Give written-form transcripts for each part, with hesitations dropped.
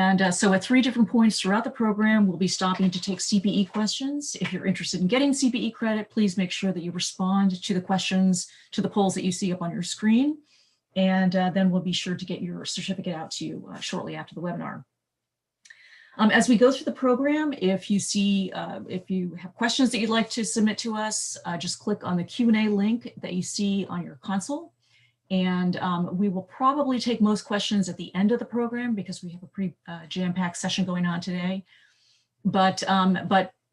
And so at 3 different points throughout the program, we'll be stopping to take CPE questions. If you're interested in getting CPE credit, please make sure that you respond to the questions, to the polls that you see up on your screen. And then we'll be sure to get your certificate out to you shortly after the webinar. As we go through the program, if you have questions that you'd like to submit to us, just click on the Q&A link that you see on your console. And we will probably take most questions at the end of the program because we have a pretty jam-packed session going on today. But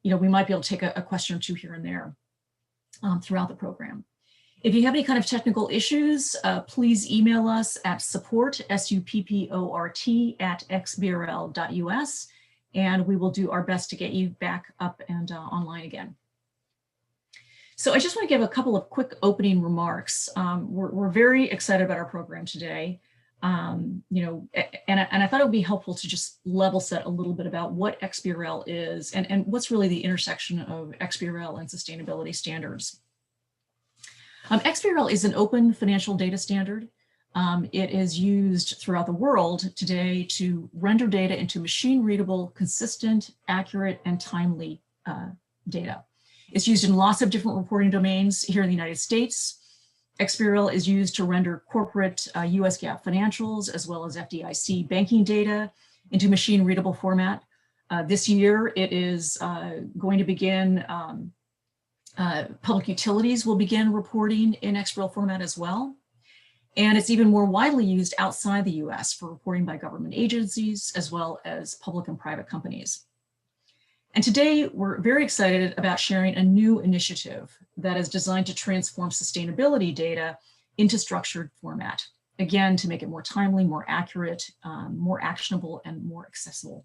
you know, we might be able to take a question or two here and there throughout the program. If you have any kind of technical issues, please email us at support, SUPPORT, @xbrl.us, and we will do our best to get you back up and online again. So I just want to give a couple of quick opening remarks. We're very excited about our program today. You know, and I thought it would be helpful to just level set a little bit about what XBRL is and what's really the intersection of XBRL and sustainability standards. XBRL is an open financial data standard. It is used throughout the world today to render data into machine-readable, consistent, accurate, and timely data. It's used in lots of different reporting domains here in the United States. XBRL is used to render corporate US GAAP financials as well as FDIC banking data into machine-readable format. This year, it is going to begin public utilities will begin reporting in XBRL format as well. And it's even more widely used outside the US for reporting by government agencies, as well as public and private companies. And today we're very excited about sharing a new initiative that is designed to transform sustainability data into structured format, again, to make it more timely, more accurate, more actionable, and more accessible.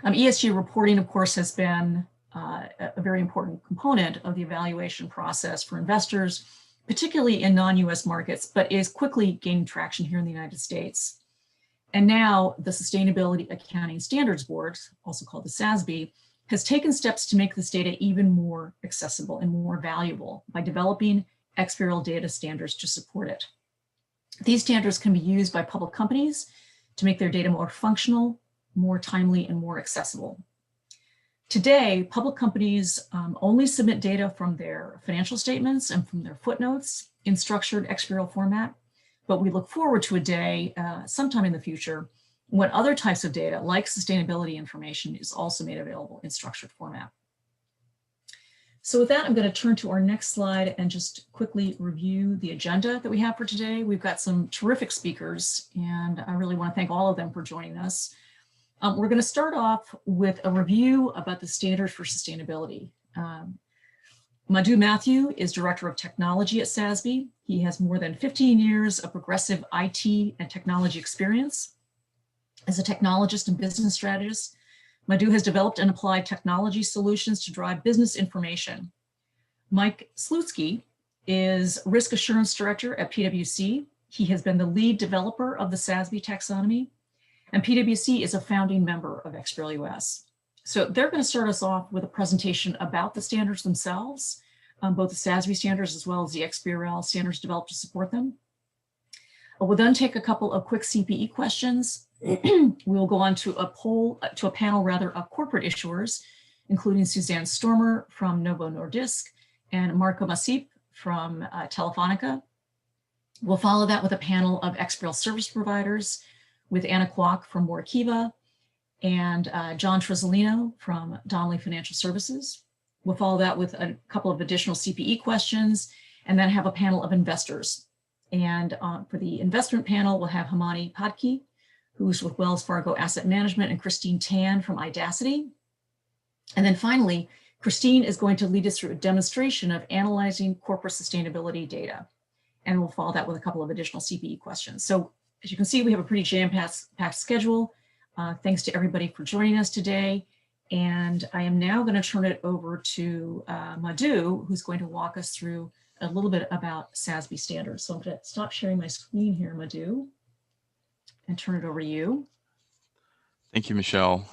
ESG reporting, of course, has been a very important component of the evaluation process for investors, particularly in non-US markets, but is quickly gaining traction here in the United States. And now the Sustainability Accounting Standards Board, also called the SASB, has taken steps to make this data even more accessible and more valuable by developing XBRL data standards to support it. These standards can be used by public companies to make their data more functional, more timely, and more accessible. Today, public companies only submit data from their financial statements and from their footnotes in structured XBRL format, but we look forward to a day sometime in the future when other types of data, like sustainability information, is also made available in structured format. So with that, I'm going to turn to our next slide and just quickly review the agenda that we have for today. We've got some terrific speakers, and I really want to thank all of them for joining us. We're going to start off with a review about the standards for sustainability. Madhu Matthew is Director of Technology at SASB. He has more than 15 years of progressive IT and technology experience. As a technologist and business strategist, Madhu has developed and applied technology solutions to drive business information. Mike Slutsky is Risk Assurance Director at PwC. He has been the lead developer of the SASB taxonomy, and PwC is a founding member of XBRL US. So they're going to start us off with a presentation about the standards themselves, both the SASB standards as well as the XBRL standards developed to support them. We'll then take a couple of quick CPE questions. We'll go on to a panel of corporate issuers, including Suzanne Stormer from Novo Nordisk and Marco Masip from Telefonica. We'll follow that with a panel of XBRL service providers with Anna Kwok from Workiva and John Tresolino from Donnelly Financial Services. We'll follow that with a couple of additional CPE questions and then have a panel of investors. And for the investment panel, we'll have Hamani Padki, who's with Wells Fargo Asset Management, and Christine Tan from Idacity. And then finally, Christine is going to lead us through a demonstration of analyzing corporate sustainability data. And we'll follow that with a couple of additional CPE questions. So as you can see, we have a pretty jam-packed schedule. Thanks to everybody for joining us today. And I am now going to turn it over to Madhu, who's going to walk us through a little bit about SASB standards. So I'm going to stop sharing my screen here, Madhu, and turn it over to you. Thank you, Michelle.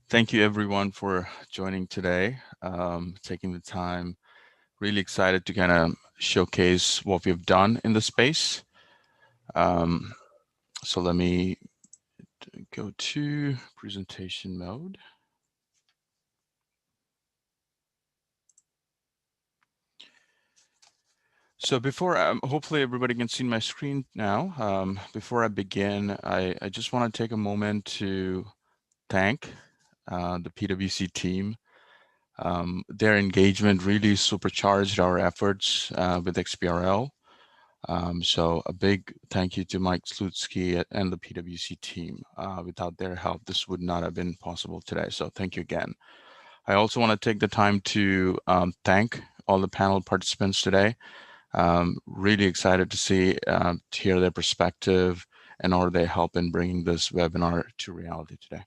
Thank you, everyone, for joining today, taking the time. Really excited to kind of showcase what we've done in the space. So let me go to presentation mode. So before, hopefully everybody can see my screen now. Before I begin, I just want to take a moment to thank the PwC team. Their engagement really supercharged our efforts with XBRL. So a big thank you to Mike Slutsky and the PwC team. Without their help, this would not have been possible today. So thank you again. I also want to take the time to thank all the panel participants today. Really excited to see, to hear their perspective and or their help in bringing this webinar to reality today.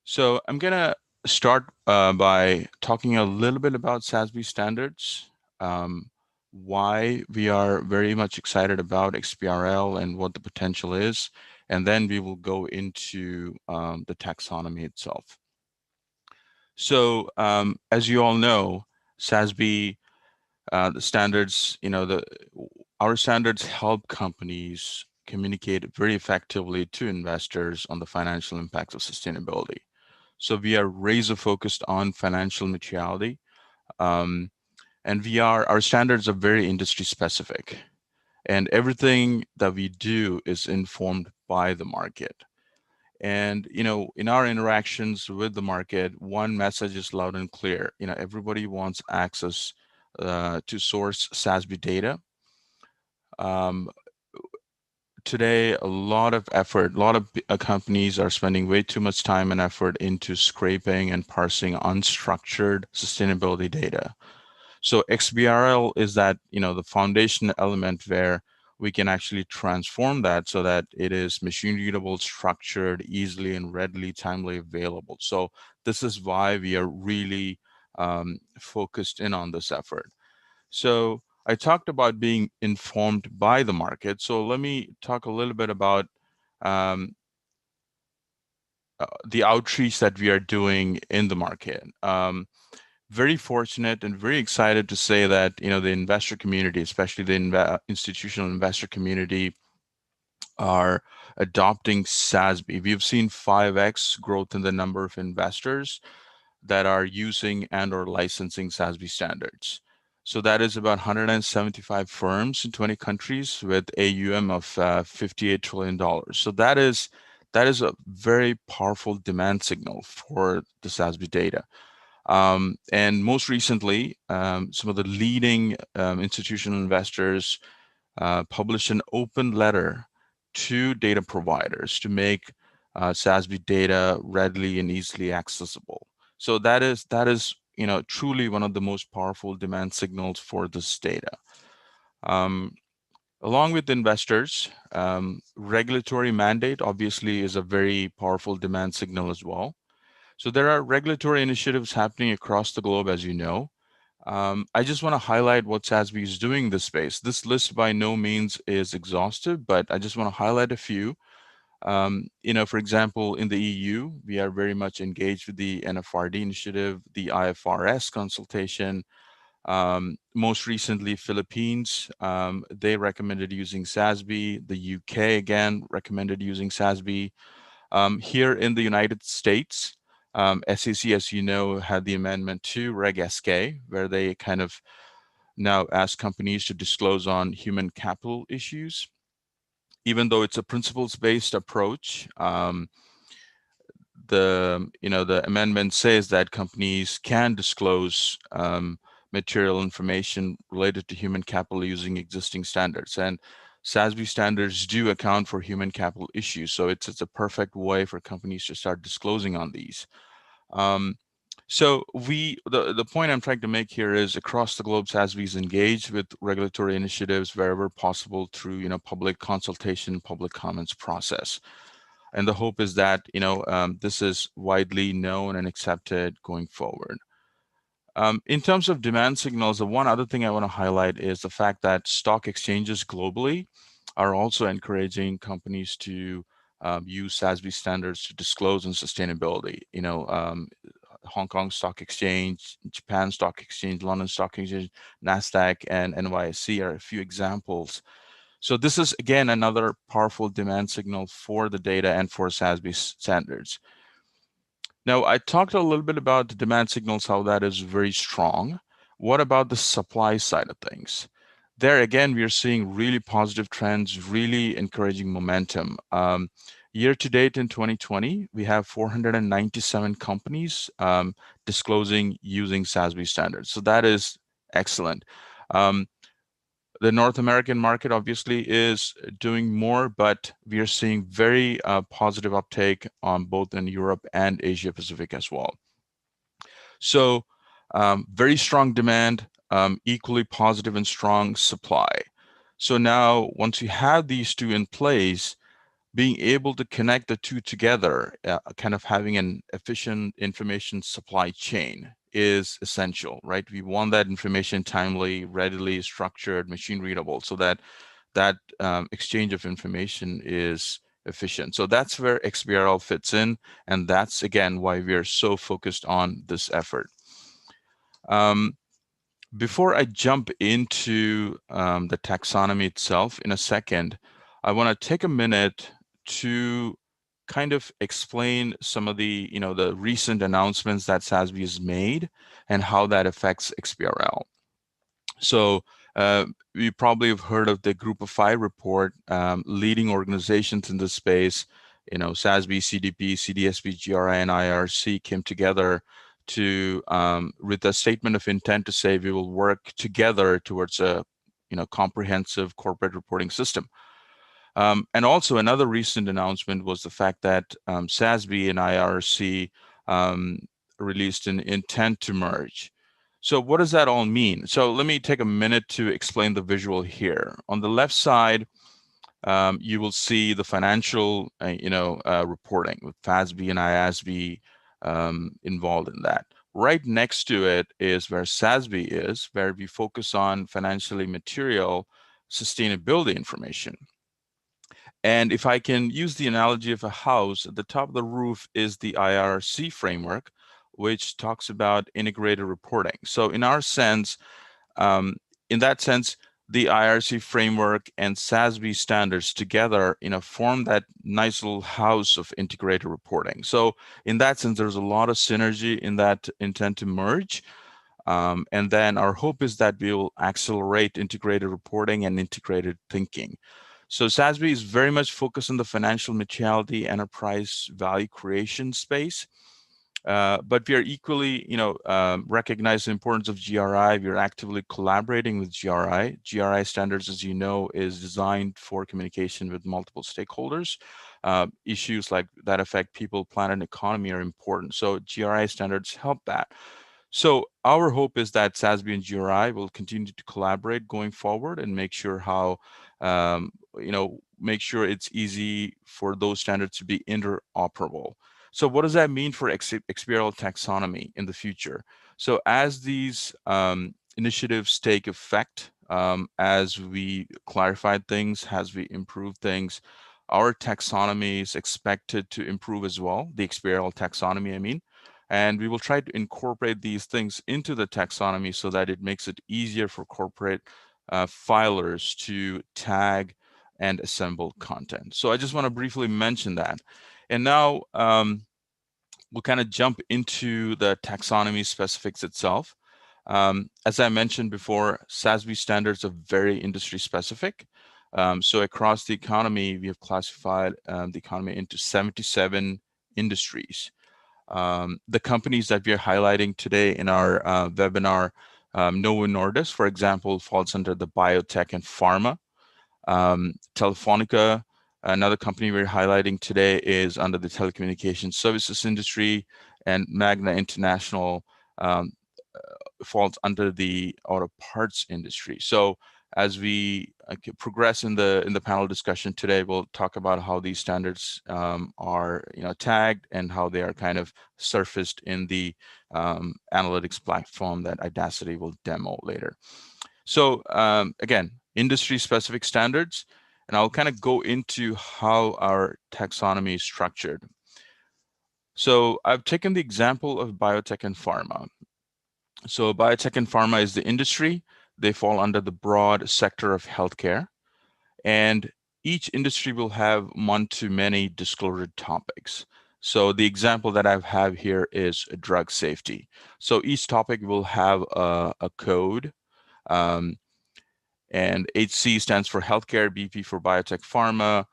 So I'm going to start by talking a little bit about SASB standards, why we are very much excited about XBRL and what the potential is, and then we will go into the taxonomy itself. So as you all know, SASB, the standards, our standards help companies communicate very effectively to investors on the financial impacts of sustainability. So we are razor focused on financial materiality, and our standards are very industry specific, and everything that we do is informed by the market. And in our interactions with the market, one message is loud and clear. Everybody wants access to source SASB data. Today, a lot of companies are spending way too much time and effort into scraping and parsing unstructured sustainability data. So XBRL is that, the foundation element where we can actually transform that so that it is machine readable, structured, easily and readily, timely available. So this is why we are really focused in on this effort. So I talked about being informed by the market. So let me talk a little bit about the outreach that we are doing in the market. Very fortunate and very excited to say that the investor community, especially the institutional investor community, are adopting SASB. We've seen 5x growth in the number of investors that are using and or licensing SASB standards. So that is about 175 firms in 20 countries with AUM of $58 trillion. So that is a very powerful demand signal for the SASB data. And most recently, some of the leading institutional investors published an open letter to data providers to make SASB data readily and easily accessible. So that is truly one of the most powerful demand signals for this data. Along with investors, regulatory mandate obviously is a very powerful demand signal as well. So there are regulatory initiatives happening across the globe, as you know. I just want to highlight what SASB is doing in this space. This list by no means is exhaustive, but I just want to highlight a few. For example, in the EU, we are very much engaged with the NFRD initiative, the IFRS consultation. Most recently, Philippines, they recommended using SASB. The UK, again, recommended using SASB. Here in the United States, SEC, as you know, had the amendment to Reg SK, where they kind of now ask companies to disclose on human capital issues. Even though it's a principles-based approach, the amendment says that companies can disclose material information related to human capital using existing standards, and SASB standards do account for human capital issues. So it's a perfect way for companies to start disclosing on these. So the point I'm trying to make here is across the globe, SASB is engaged with regulatory initiatives wherever possible through public consultation, public comments process. And the hope is that this is widely known and accepted going forward. In terms of demand signals, the one other thing I want to highlight is the fact that stock exchanges globally are also encouraging companies to use SASB standards to disclose on sustainability. Hong Kong Stock Exchange, Japan Stock Exchange, London Stock Exchange, NASDAQ, and NYSE are a few examples. So this is, again, another powerful demand signal for the data and for SASB standards. Now, I talked a little bit about the demand signals, how that is very strong. What about the supply side of things? There, again, we are seeing really positive trends, really encouraging momentum. Year to date in 2020, we have 497 companies disclosing using SASB standards. So that is excellent. The North American market obviously is doing more, but we are seeing very positive uptake on both in Europe and Asia Pacific as well. So very strong demand, equally positive and strong supply. So now once you have these two in place, being able to connect the two together, kind of having an efficient information supply chain is essential, right? We want that information timely, readily structured, machine readable, so that exchange of information is efficient. So that's where XBRL fits in, and that's, again, why we are so focused on this effort. Before I jump into the taxonomy itself in a second, I want to take a minute to kind of explain some of the, the recent announcements that SASB has made and how that affects XBRL. So we probably have heard of the Group of Five report, leading organizations in this space. SASB, CDP, CDSB, GRI, and IRC came together to with a statement of intent to say we will work together towards a comprehensive corporate reporting system. And also another recent announcement was the fact that SASB and IRC released an intent to merge. So what does that all mean? So let me take a minute to explain the visual here. On the left side, you will see the financial, reporting with FASB and IASB involved in that. Right next to it is where SASB is, where we focus on financially material sustainability information. And if I can use the analogy of a house, at the top of the roof is the IRC framework, which talks about integrated reporting. So in our sense, in that sense, the IRC framework and SASB standards together, form that nice little house of integrated reporting. So in that sense, there's a lot of synergy in that intent to merge. And then our hope is that we will accelerate integrated reporting and integrated thinking. So SASB is very much focused on the financial materiality enterprise value creation space. But we are equally, recognize the importance of GRI. We are actively collaborating with GRI. GRI standards, as you know, is designed for communication with multiple stakeholders. Issues like that affect people, planet, and economy are important. So GRI standards help that. So our hope is that SASB and GRI will continue to collaborate going forward and make sure make sure it's easy for those standards to be interoperable. So what does that mean for XBRL taxonomy in the future? So as these initiatives take effect, as we clarified things, as we improve things, our taxonomy is expected to improve as well, the XBRL taxonomy, I mean. And we will try to incorporate these things into the taxonomy so that it makes it easier for corporate filers to tag and assemble content. So I just want to briefly mention that. And now we'll kind of jump into the taxonomy specifics itself. As I mentioned before, SASB standards are very industry specific. So across the economy, we have classified the economy into 77 industries. The companies that we are highlighting today in our webinar, Novo Nordisk, for example, falls under the biotech and pharma. Telefonica, another company we're highlighting today, is under the telecommunications services industry, and Magna International falls under the auto parts industry. So as we progress in the panel discussion today, we'll talk about how these standards are tagged and how they are kind of surfaced in the analytics platform that Idacity will demo later. So again, industry specific standards, and I'll kind of go into how our taxonomy is structured. So I've taken the example of biotech and pharma. So biotech and pharma is the industry. They fall under the broad sector of healthcare. And each industry will have one-to-many disclosure topics. So the example that I have here is drug safety. So each topic will have a code, and HC stands for healthcare, BP for biotech pharma,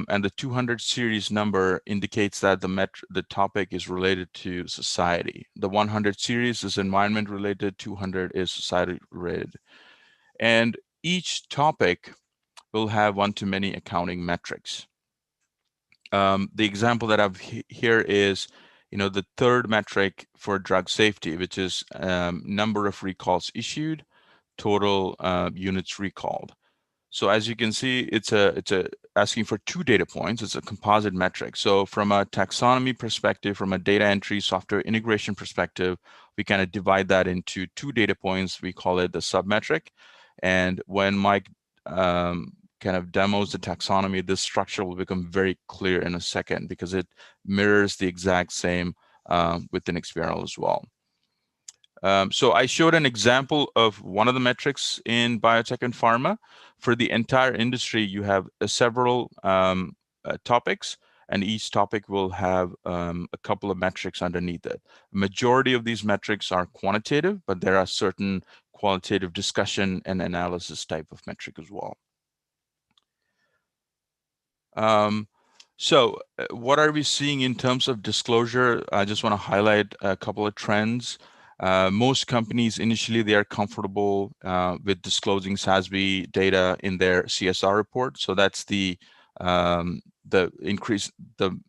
and the 200 series number indicates that the topic is related to society. The 100 series is environment related, 200 is society related. And each topic will have one-to-many accounting metrics. The example that I've here is, the third metric for drug safety, which is number of recalls issued, total units recalled. So as you can see, it's asking for 2 data points. It's a composite metric. So from a taxonomy perspective, from a data entry software integration perspective, we kind of divide that into 2 data points. We call it the submetric. And when Mike kind of demos the taxonomy, this structure will become very clear in a second because it mirrors the exact same within XBRL as well. So I showed an example of one of the metrics in biotech and pharma. For the entire industry, you have several topics, and each topic will have a couple of metrics underneath it. Majority of these metrics are quantitative, but there are certain qualitative discussion and analysis type of metric as well. So what are we seeing in terms of disclosure? I just want to highlight a couple of trends. Most companies initially they are comfortable with disclosing SASB data in their CSR report. So that's the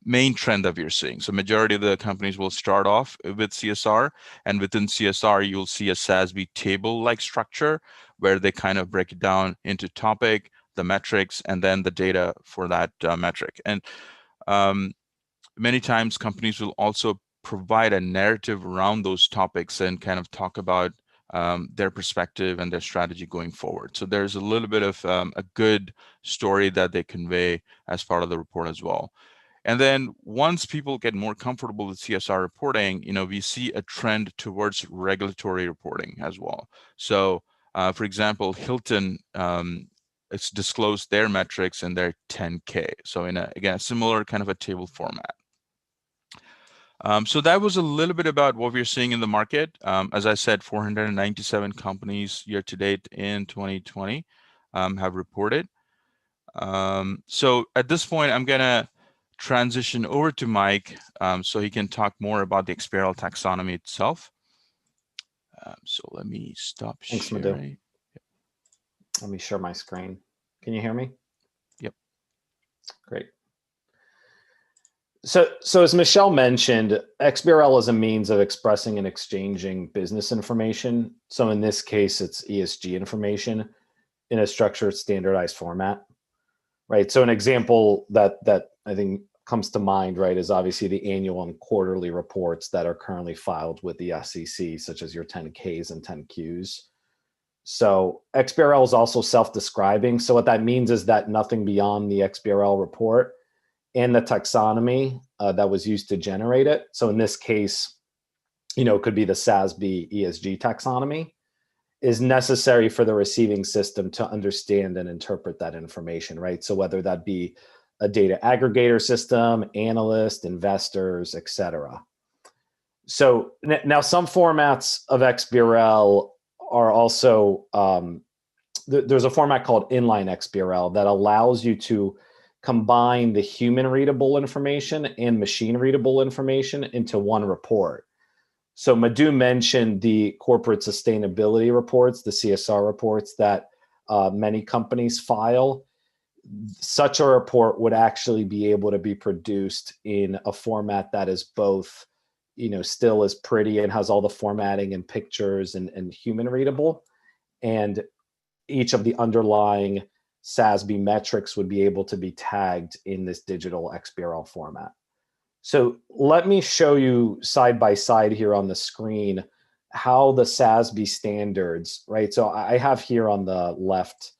main trend that we're seeing. So majority of the companies will start off with CSR, and within CSR you'll see a SASB table-like structure where they kind of break it down into topic, the metrics, and then the data for that metric. And many times companies will also provide a narrative around those topics and kind of talk about their perspective and their strategy going forward. So there's a little bit of a good story that they convey as part of the report as well. And then once people get more comfortable with CSR reporting, we see a trend towards regulatory reporting as well. So for example, Hilton, it's disclosed their metrics in their 10K. So in again, a similar kind of a table format. So that was a little bit about what we're seeing in the market. As I said, 497 companies year to date in 2020 have reported. So at this point, I'm gonna transition over to Mike so he can talk more about the XBRL taxonomy itself. So let me stop Thanks, sharing. Madhu. Yep. Let me share my screen. Can you hear me? Yep. Great. So as Michelle mentioned, XBRL is a means of expressing and exchanging business information. So in this case, it's ESG information in a structured, standardized format, right? So an example that I think comes to mind, right, is obviously the annual and quarterly reports that are currently filed with the SEC, such as your 10Ks and 10Qs. So XBRL is also self-describing. So what that means is that nothing beyond the XBRL report and the taxonomy that was used to generate it. So in this case, it could be the SASB ESG taxonomy, is necessary for the receiving system to understand and interpret that information, right? So whether that be a data aggregator system, analyst, investors, et cetera. So now some formats of XBRL are also, there's a format called inline XBRL that allows you to combine the human readable information and machine readable information into one report. So Madhu mentioned the corporate sustainability reports, the CSR reports that many companies file. Such a report would actually be able to be produced in a format that is both, still as pretty and has all the formatting and pictures and human readable. And each of the underlying SASB metrics would be able to be tagged in this digital XBRL format. So let me show you side by side here on the screen how the SASB standards, right? So I have here on the left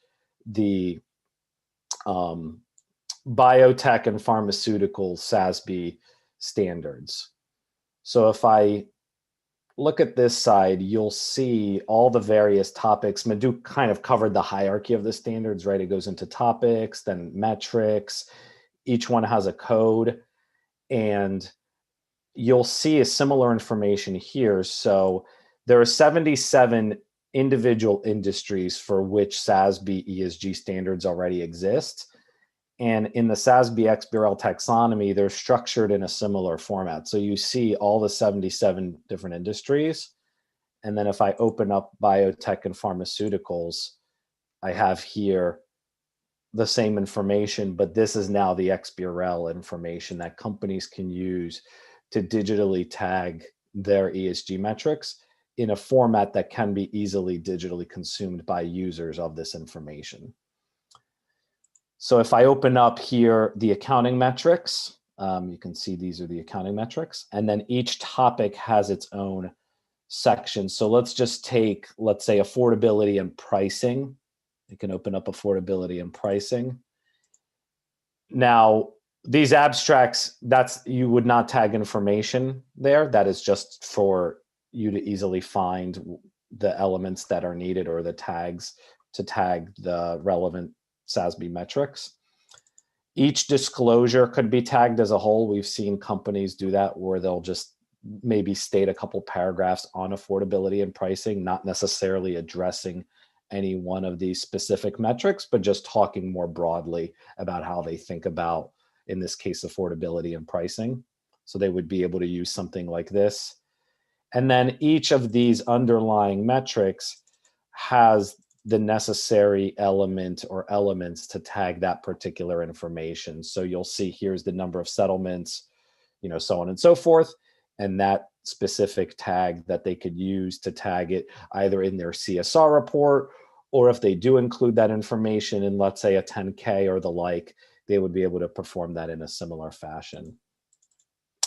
the biotech and pharmaceutical SASB standards. So if I look at this side, you'll see all the various topics. Madhu kind of covered the hierarchy of the standards, right? It goes into topics, then metrics. Each one has a code, and you'll see a similar information here. So there are 77 individual industries for which SASB ESG standards already exist. And in the SASB XBRL taxonomy, they're structured in a similar format. So you see all the 77 different industries. And then if I open up biotech and pharmaceuticals, I have here the same information, but this is now the XBRL information that companies can use to digitally tag their ESG metrics in a format that can be easily digitally consumed by users of this information. So if I open up here the accounting metrics, you can see these are the accounting metrics, and then each topic has its own section. So let's just take, let's say, affordability and pricing. You can open up affordability and pricing. Now, these abstracts, you would not tag information there. That is just for you to easily find the elements that are needed or the tags to tag the relevant SASB metrics. Each disclosure could be tagged as a whole. We've seen companies do that where they'll just maybe state a couple paragraphs on affordability and pricing, not necessarily addressing any one of these specific metrics, but just talking more broadly about how they think about, in this case, affordability and pricing. So they would be able to use something like this. And then each of these underlying metrics has the necessary element or elements to tag that particular information. So you'll see here's the number of settlements, so on and so forth, and that specific tag that they could use to tag it either in their CSR report, or if they do include that information in, let's say, a 10K or the like, they would be able to perform that in a similar fashion.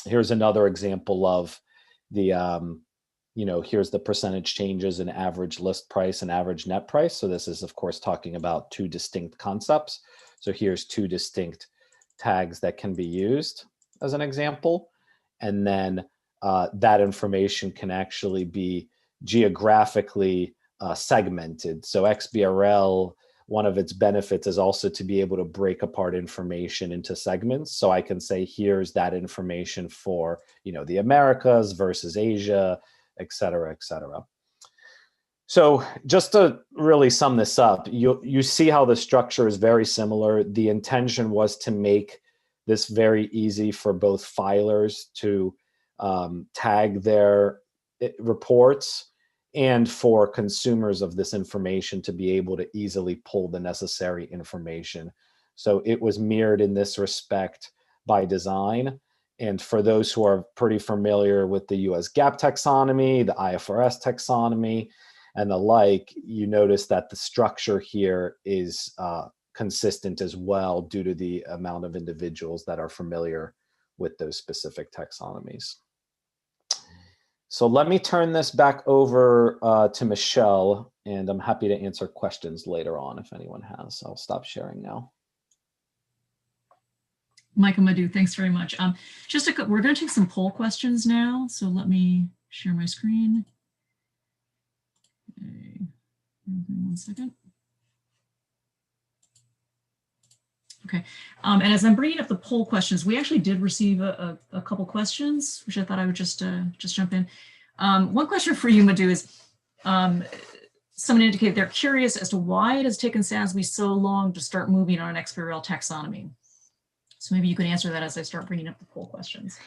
Here's another example of the, here's the percentage changes in average list price and average net price. So this is, of course, talking about two distinct concepts. So here's two distinct tags that can be used as an example. And then that information can actually be geographically segmented. So XBRL, one of its benefits is also to be able to break apart information into segments. So I can say, here's that information for, the Americas versus Asia, et cetera, et cetera. So just to really sum this up, you see how the structure is very similar. The intention was to make this very easy for both filers to tag their reports and for consumers of this information to be able to easily pull the necessary information. So it was mirrored in this respect by design. And for those who are pretty familiar with the US GAAP taxonomy, the IFRS taxonomy, and the like, you notice that the structure here is consistent as well due to the amount of individuals that are familiar with those specific taxonomies. So let me turn this back over to Michelle, and I'm happy to answer questions later on if anyone has. I'll stop sharing now. Mike and Madhu, thanks very much. We're going to take some poll questions now. So let me share my screen. Okay. 1 second. Okay, and as I'm bringing up the poll questions, we actually did receive a couple questions, which I thought I would just jump in. One question for you, Madhu, is someone indicated they're curious as to why it has taken SASB so long to start moving on an XBRL taxonomy. So maybe you can answer that as I start bringing up the poll questions.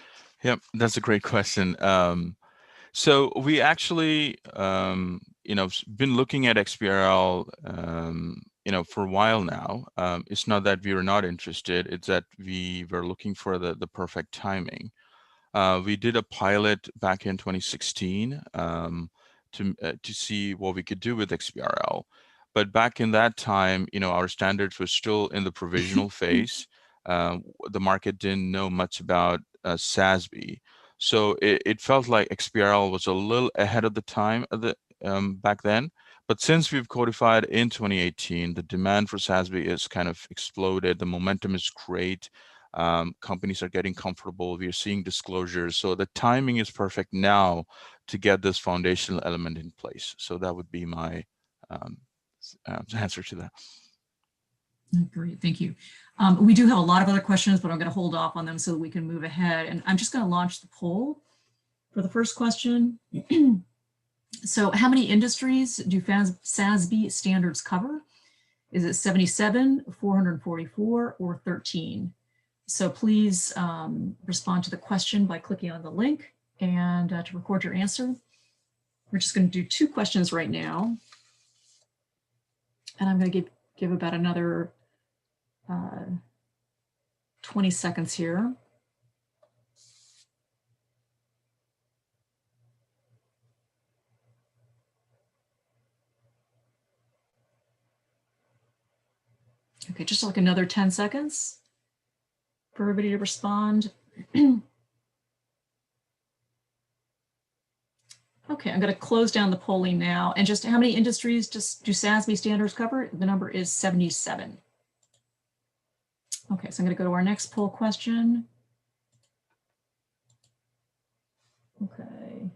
Yep, that's a great question. So we actually, been looking at XBRL, for a while now. It's not that we were not interested, it's that we were looking for the perfect timing. We did a pilot back in 2016 to see what we could do with XBRL. But back in that time, our standards were still in the provisional phase. The market didn't know much about SASB. So it felt like XBRL was a little ahead of the time back then. But since we've codified in 2018, the demand for SASB is kind of exploded. The momentum is great. Companies are getting comfortable. We are seeing disclosures. So the timing is perfect now to get this foundational element in place. So that would be my answer to that. Great, thank you. We do have a lot of other questions, but I'm going to hold off on them so that we can move ahead. And I'm just going to launch the poll for the first question. So how many industries do SASB standards cover? Is it 77, 444, or 13? So please respond to the question by clicking on the link and to record your answer. We're just going to do 2 questions right now. And I'm going to give about another 20 seconds here. Okay, just like another 10 seconds for everybody to respond. Okay, I'm going to close down the polling now. And just how many industries do SASB standards cover? The number is 77. Okay, so I'm going to go to our next poll question. Okay.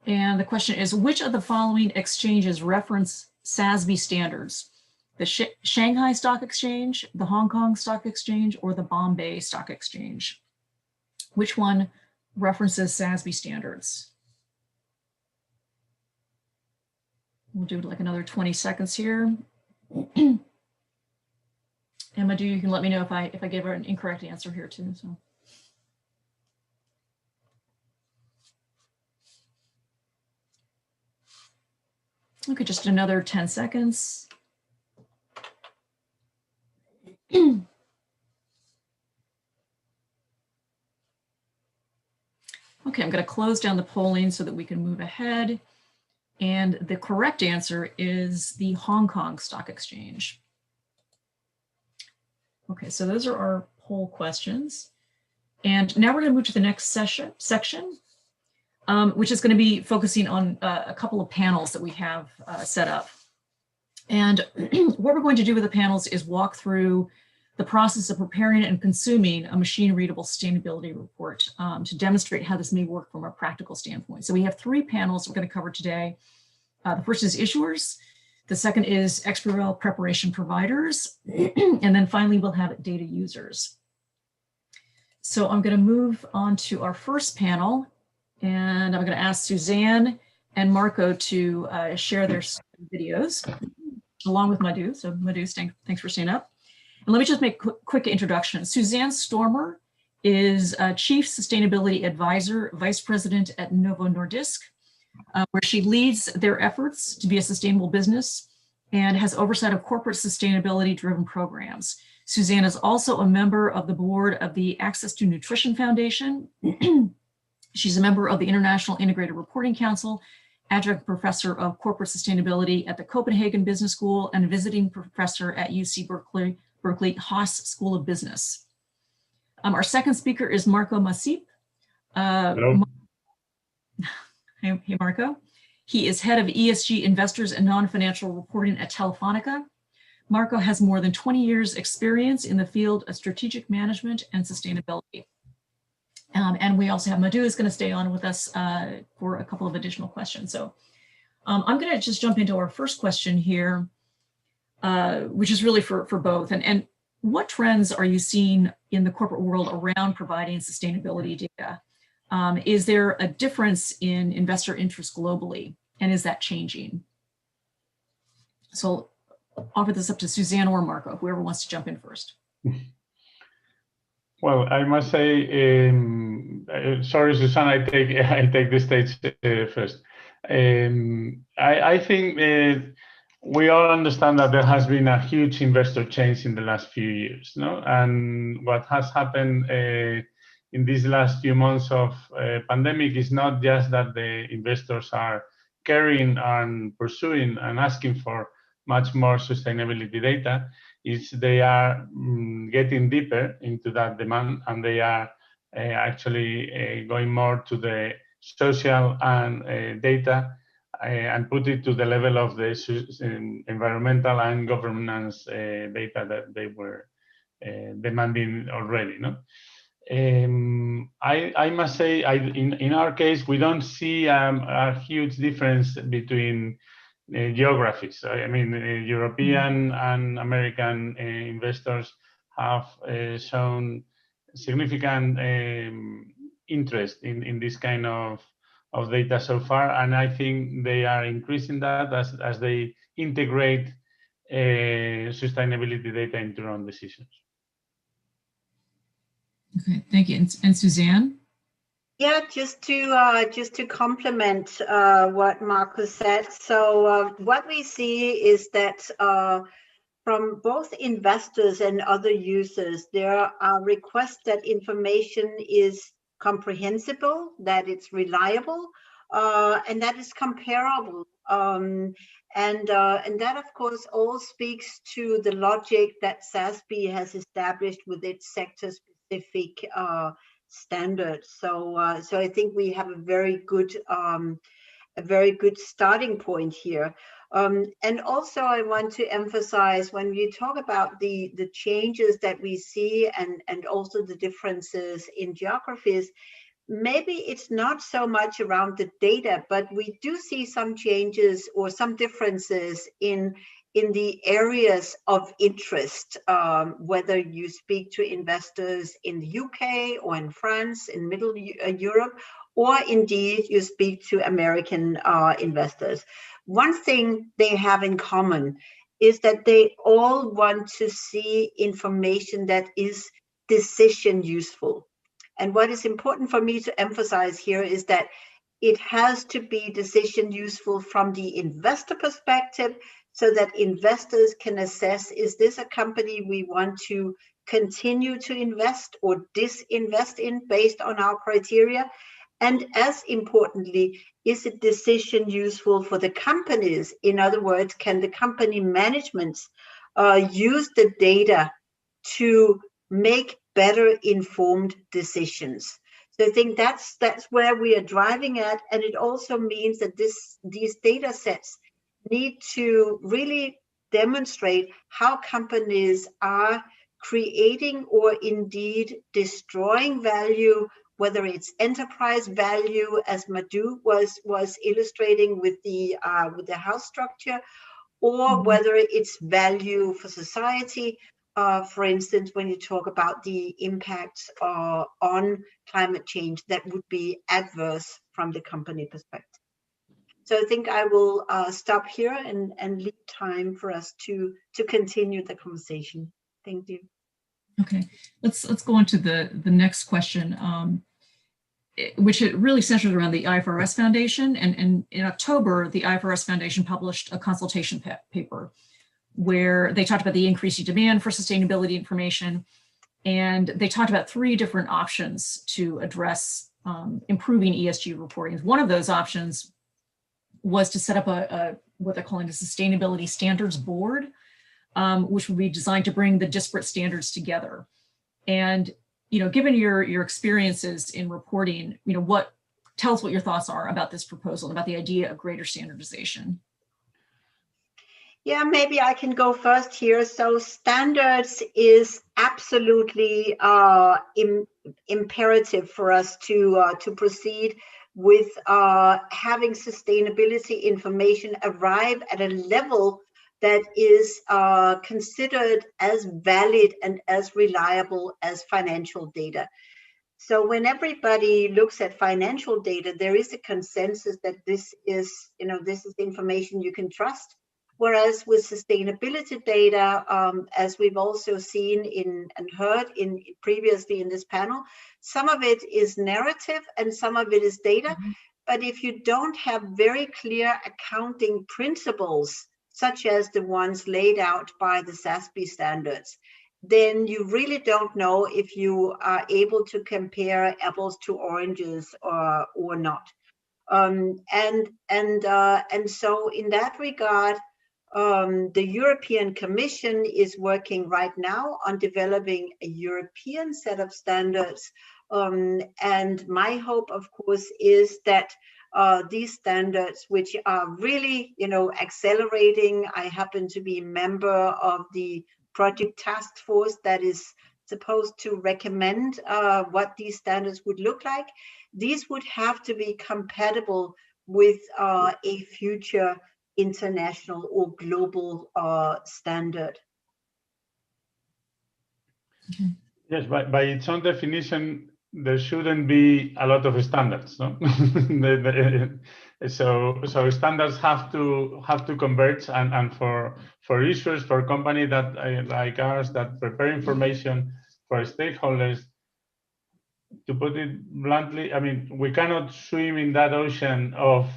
And the question is, which of the following exchanges reference SASB standards? The Shanghai Stock Exchange, the Hong Kong Stock Exchange, or the Bombay Stock Exchange? Which one references SASB standards? We'll do like another 20 seconds here. Emma, you can let me know if I gave her an incorrect answer here too. So. Okay, just another 10 seconds. Okay, I'm going to close down the polling so that we can move ahead. And the correct answer is the Hong Kong Stock Exchange. Okay, so those are our poll questions. And now we're going to move to the next section, which is going to be focusing on a couple of panels that we have set up. And what we're going to do with the panels is walk through the process of preparing and consuming a machine-readable sustainability report to demonstrate how this may work from a practical standpoint. So we have 3 panels we're going to cover today. The first is issuers. The second is XBRL preparation providers. And then finally, we'll have data users. So I'm going to move on to our first panel. And I'm going to ask Suzanne and Marco to share their videos along with Madhu. So Madhu, thanks for staying up. And let me just make a quick introduction. Suzanne Stormer is Chief Sustainability Advisor, Vice President at Novo Nordisk, where she leads their efforts to be a sustainable business and has oversight of corporate sustainability-driven programs. Suzanne is also a member of the board of the Access to Nutrition Foundation. She's a member of the International Integrated Reporting Council, adjunct professor of corporate sustainability at the Copenhagen Business School, and a visiting professor at UC Berkeley Haas School of Business. Our second speaker is Marco Masip. Hello. Hey, Marco. He is head of ESG investors and non-financial reporting at Telefonica. Marco has more than 20 years experience in the field of strategic management and sustainability. And we also have Madhu is going to stay on with us for a couple of additional questions. So I'm going to just jump into our first question here, which is really for both. And what trends are you seeing in the corporate world around providing sustainability data? Is there a difference in investor interest globally? And is that changing? So I'll offer this up to Suzanne or Marco, whoever wants to jump in first. Well, I must say, sorry, Suzanne, I take the stage first. I think we all understand that there has been a huge investor change in the last few years, no? And what has happened in these last few months of pandemic is not just that the investors are caring and pursuing and asking for much more sustainability data, is they are getting deeper into that demand, and they are actually going more to the social and data and put it to the level of the environmental and governance data that they were demanding already. No, I must say, in our case, we don't see a huge difference between geographies. I mean, European and American investors have shown significant interest in this kind of data so far, and I think they are increasing that as they integrate sustainability data into their own decisions. Okay, thank you. And Suzanne? Yeah, just to complement what Marcus said. So what we see is that from both investors and other users, there are requests that information is comprehensible, that it's reliable, and that is comparable. And that, of course, all speaks to the logic that SASB has established with its sector-specific standards. So I think we have a very good starting point here. And also I want to emphasize, when you talk about the changes that we see and also the differences in geographies, maybe it's not so much around the data, but we do see some changes or some differences in the areas of interest, whether you speak to investors in the UK or in France, in Middle Europe, or indeed you speak to American investors. One thing they have in common is that they all want to see information that is decision useful. And what is important for me to emphasize here is that it has to be decision useful from the investor perspective, so that investors can assess, is this a company we want to continue to invest or disinvest in based on our criteria? And as importantly, is it decision useful for the companies? In other words, can the company management use the data to make better informed decisions? So I think that's where we are driving at, and it also means that these data sets need to really demonstrate how companies are creating or indeed destroying value, whether it's enterprise value, as Madhu was illustrating with the house structure, or whether it's value for society. For instance, when you talk about the impacts on climate change that would be adverse from the company perspective. So I think I will stop here and leave time for us to continue the conversation. Thank you. Okay, let's go on to the next question, which it really centers around the IFRS Foundation. And in October, the IFRS Foundation published a consultation paper where they talked about the increasing demand for sustainability information. And they talked about 3 different options to address improving ESG reporting. One of those options was to set up what they're calling a sustainability standards board, which would be designed to bring the disparate standards together. And, given your experiences in reporting, tell us what your thoughts are about this proposal, about the idea of greater standardization. Yeah, maybe I can go first here. So standards is absolutely imperative for us to proceed with having sustainability information arrive at a level that is considered as valid and as reliable as financial data. So when everybody looks at financial data, there is a consensus that this is information you can trust. Whereas with sustainability data, as we've also seen and heard previously in this panel, some of it is narrative and some of it is data. Mm-hmm. But if you don't have very clear accounting principles, such as the ones laid out by the SASB standards, then you really don't know if you are able to compare apples to oranges or not. And so in that regard, the European Commission is working right now on developing a European set of standards. And my hope, of course, is that these standards, which are really, accelerating. I happen to be a member of the project task force that is supposed to recommend what these standards would look like. These would have to be compatible with a future international or global standard. Okay. Yes, by its own definition, there shouldn't be a lot of standards, no? So standards have to converge, and for issuers, for companies that like ours that prepare information for stakeholders, to put it bluntly, I mean, we cannot swim in that ocean of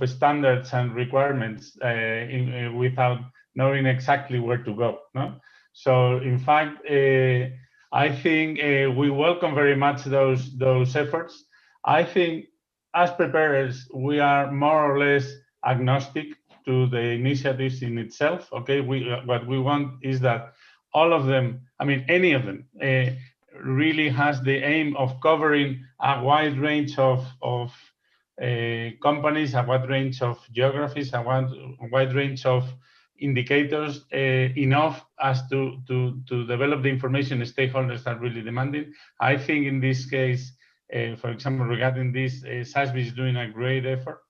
standards and requirements without knowing exactly where to go, no? So in fact, I think we welcome very much those efforts. I think as preparers, we are more or less agnostic to the initiatives in itself. Okay, what we want is that all of them, I mean, any of them, really has the aim of covering a wide range of companies, a wide range of geographies, a wide range of indicators, enough as to develop the information stakeholders are really demanding. I think in this case, for example, regarding this, SASB is doing a great effort,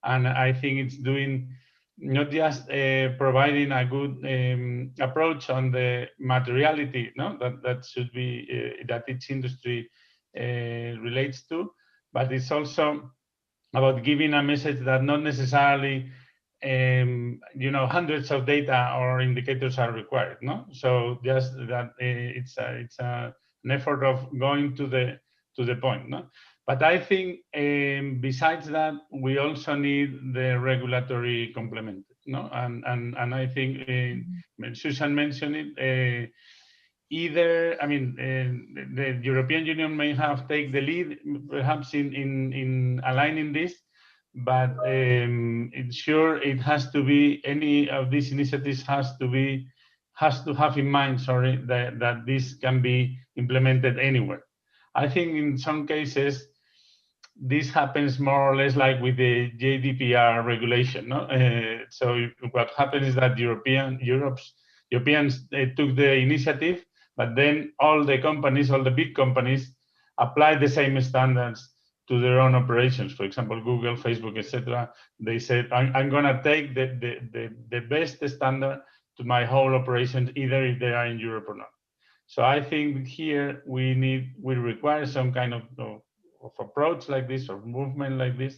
and I think it's doing not just providing a good approach on the materiality, no, that should be that each industry relates to, but it's also about giving a message that not necessarily hundreds of data or indicators are required, no. So just that it's an effort of going to the point, no. But I think besides that, we also need the regulatory complement, no? And I think Susan mentioned it. Either, I mean, the European Union may have taken the lead, perhaps in aligning this, but it's sure it has to be, any of these initiatives has to have in mind, sorry, that this can be implemented anywhere. I think in some cases this happens more or less like with the GDPR regulation, no? So what happens is that Europeans took the initiative, but then all the big companies apply the same standards to their own operations. For example, Google, Facebook, etc. They said, I'm going to take the best standard to my whole operation, either if they are in Europe or not. So I think here we require some kind of approach like this, or movement like this,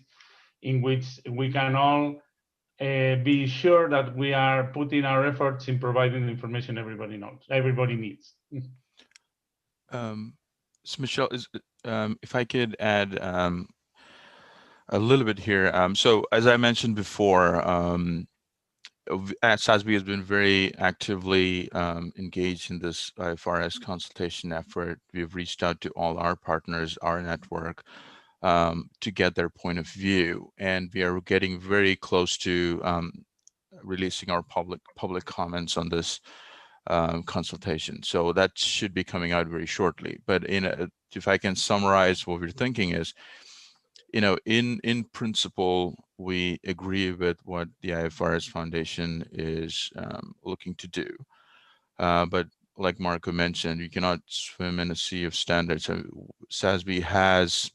in which we can all be sure that we are putting our efforts in providing the information everybody needs. So Michelle, if I could add a little bit here. So as I mentioned before, SASB has been very actively engaged in this IFRS consultation effort. We've reached out to all our partners, our network, to get their point of view, and we are getting very close to releasing our public comments on this consultation. So that should be coming out very shortly. But if I can summarize what we're thinking is, in principle, we agree with what the IFRS Foundation is looking to do. But like Marco mentioned, you cannot swim in a sea of standards. SASB has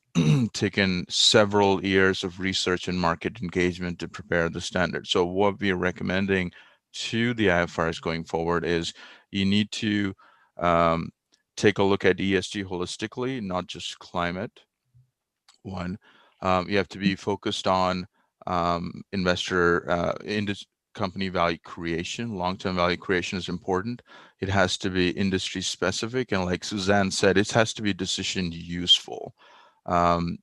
taken several years of research and market engagement to prepare the standard. So what we are recommending to the IFRS going forward is you need to take a look at ESG holistically, not just climate. One, you have to be focused on company value creation. Long-term value creation is important. It has to be industry specific, and like Suzanne said, it has to be decision useful. And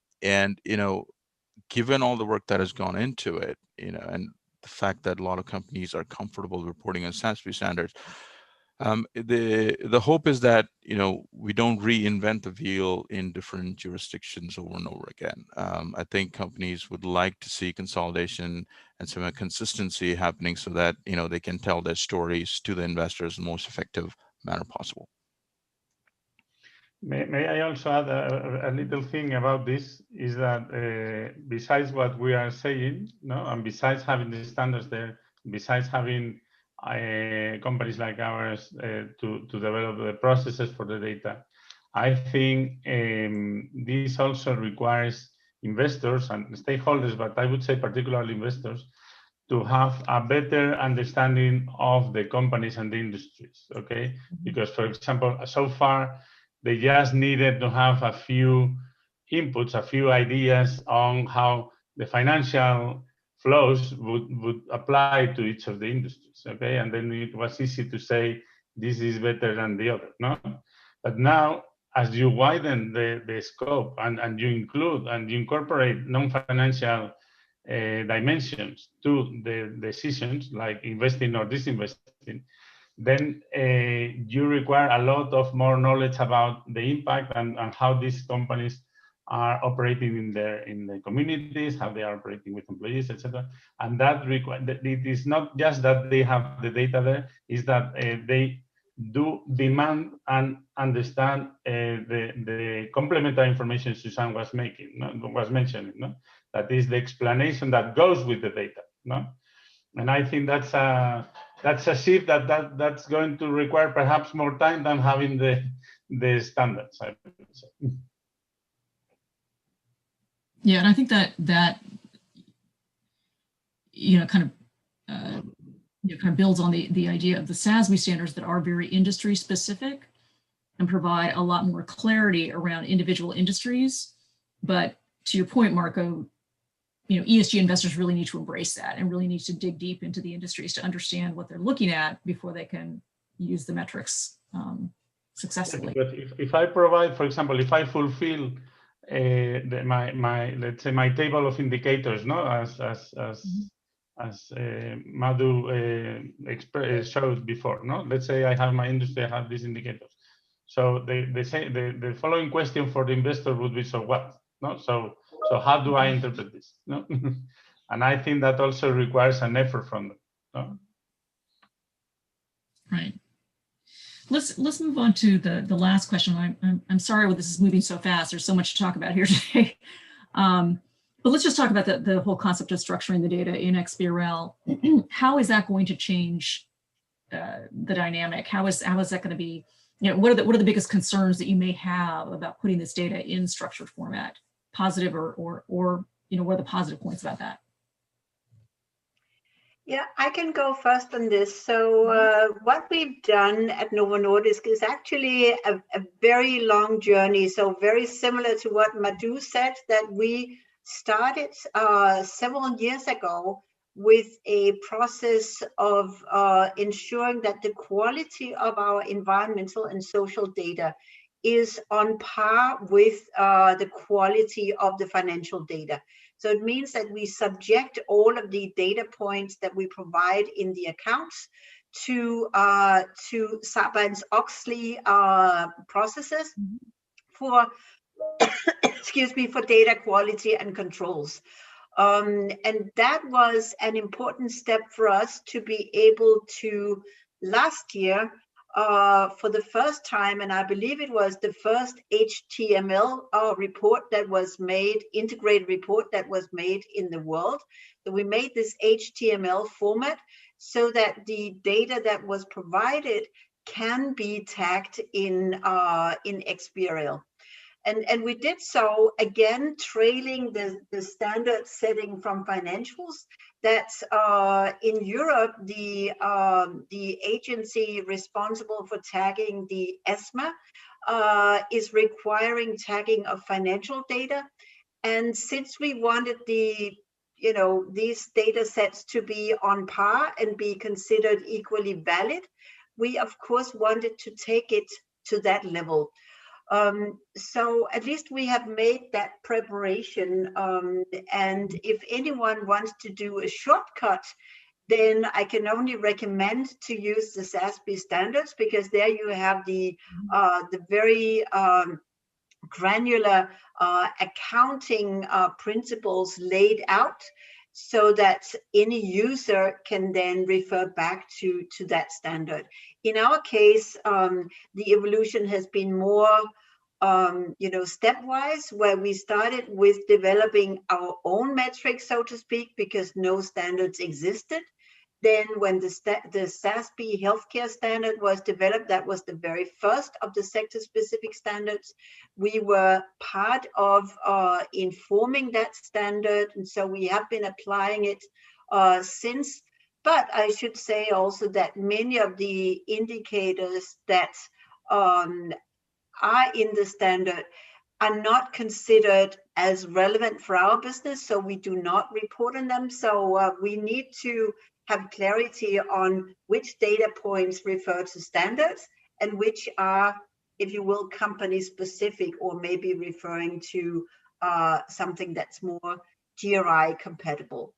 given all the work that has gone into it, and the fact that a lot of companies are comfortable reporting on SASB standards, the hope is that we don't reinvent the wheel in different jurisdictions over and over again. I think companies would like to see consolidation and some consistency happening so that they can tell their stories to the investors in the most effective manner possible. May I also add a little thing about this, is that besides what we are saying, and besides having the standards there, besides having companies like ours to develop the processes for the data. I think this also requires investors and stakeholders, but I would say particularly investors, to have a better understanding of the companies and the industries, okay? Because, for example, so far, they just needed to have a few inputs, a few ideas on how the financial flows would apply to each of the industries, okay? And then it was easy to say, this is better than the other, no? But now, as you widen the scope and you include and you incorporate non-financial dimensions to the decisions, like investing or disinvesting, then you require a lot of more knowledge about the impact and how these companies are operating in the communities, how they are operating with employees, etc. And that it is not just that they have the data there, is that they do demand and understand the complementary information Susan was mentioning, no? That is the explanation that goes with the data, no? And I think that's a shift that's going to require perhaps more time than having the standards, I would say. Yeah, and I think that kind of builds on the idea of the SASB standards that are very industry specific and provide a lot more clarity around individual industries. But to your point, Marco, ESG investors really need to embrace that and really need to dig deep into the industries to understand what they're looking at before they can use the metrics successfully. But if I provide, for example, if I fulfill my let's say my table of indicators, no, as Madhu showed before, no, let's say I have my industry, I have these indicators. So they say the following question for the investor would be, so what? No, so how do I interpret this? No, and I think that also requires an effort from them. No? Right. Let's move on to the last question. I'm sorry this is moving so fast. There's so much to talk about here today. But let's just talk about the whole concept of structuring the data in XBRL. How is that going to change the dynamic? How is that going to be? What are the biggest concerns that you may have about putting this data in structured format, positive or what are the positive points about that? Yeah, I can go first on this. So what we've done at Novo Nordisk is actually a very long journey. So very similar to what Madhu said, that we started several years ago with a process of ensuring that the quality of our environmental and social data is on par with the quality of the financial data. So it means that we subject all of the data points that we provide in the accounts to Sarbanes-Oxley processes for, excuse me, for data quality and controls. And that was an important step for us to be able to, last year, for the first time, and I believe it was the first HTML report that was made, integrated report that was made in the world. So we made this HTML format so that the data that was provided can be tagged in XBRL. And we did so, again, trailing the standard setting from financials. That's in Europe, the agency responsible for tagging, the ESMA, is requiring tagging of financial data. And since we wanted these data sets to be on par and be considered equally valid, we of course wanted to take it to that level. So at least we have made that preparation, and if anyone wants to do a shortcut, then I can only recommend to use the SASB standards, because there you have the very granular accounting principles laid out, so that any user can then refer back to that standard. In our case, the evolution has been more stepwise, where we started with developing our own metrics, so to speak, because no standards existed. Then when the SASB healthcare standard was developed, that was the very first of the sector-specific standards. We were part of informing that standard, and so we have been applying it since. But I should say also that many of the indicators that are in the standard are not considered as relevant for our business, so we do not report on them. So we need to have clarity on which data points refer to standards and which are, if you will, company specific, or maybe referring to something that's more GRI compatible.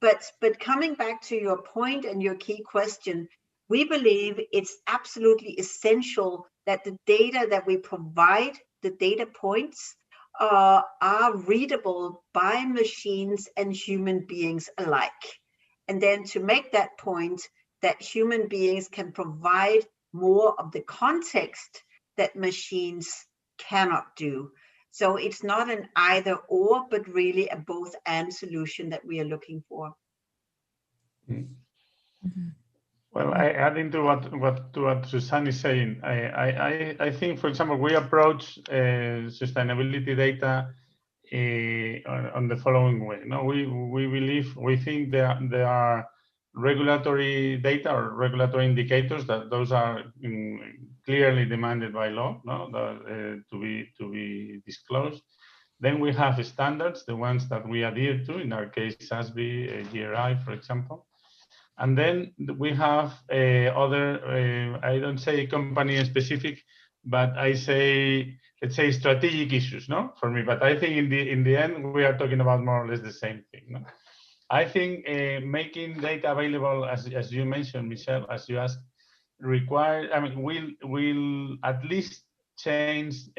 But coming back to your point and your key question, we believe it's absolutely essential that the data that we provide, the data points, are readable by machines and human beings alike. And then to make that point, that human beings can provide more of the context that machines cannot do. So it's not an either or, but really a both and solution that we are looking for. Mhm. Well, adding to what Susanne is saying, I think, for example, we approach sustainability data on the following way. No, we think there are regulatory data or regulatory indicators that those are clearly demanded by law, no, to be disclosed. Then we have standards, the ones that we adhere to, in our case, SASB, GRI, for example. And then we have other, I don't say company specific, but I say, let's say strategic issues, no, for me. But I think in the end, we are talking about more or less the same thing. No? I think making data available, as you mentioned, Michelle, as you asked, will at least change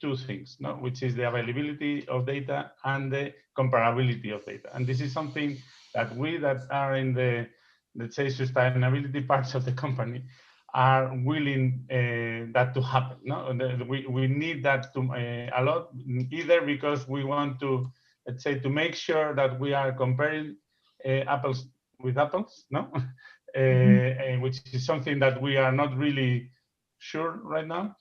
two things, no? Which is the availability of data and the comparability of data. And this is something that we that are in the, let's say, sustainability parts of the company are willing that to happen. No, we need that to a lot, either because we want to, let's say, to make sure that we are comparing apples with apples, no, which is something that we are not really sure right now.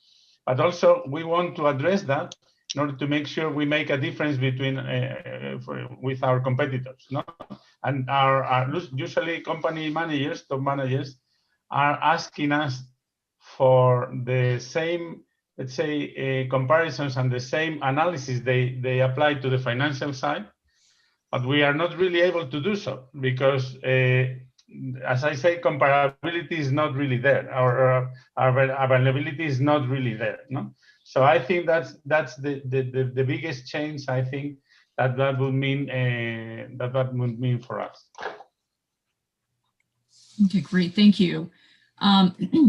But also we want to address that in order to make sure we make a difference between with our competitors, no? And our usually company managers, top managers, are asking us for the same, let's say, comparisons and the same analysis they apply to the financial side, but we are not really able to do so because, as I say, comparability is not really there. Our availability is not really there. No, so I think that's the biggest change. I think that would mean that would mean for us. Okay, great, thank you.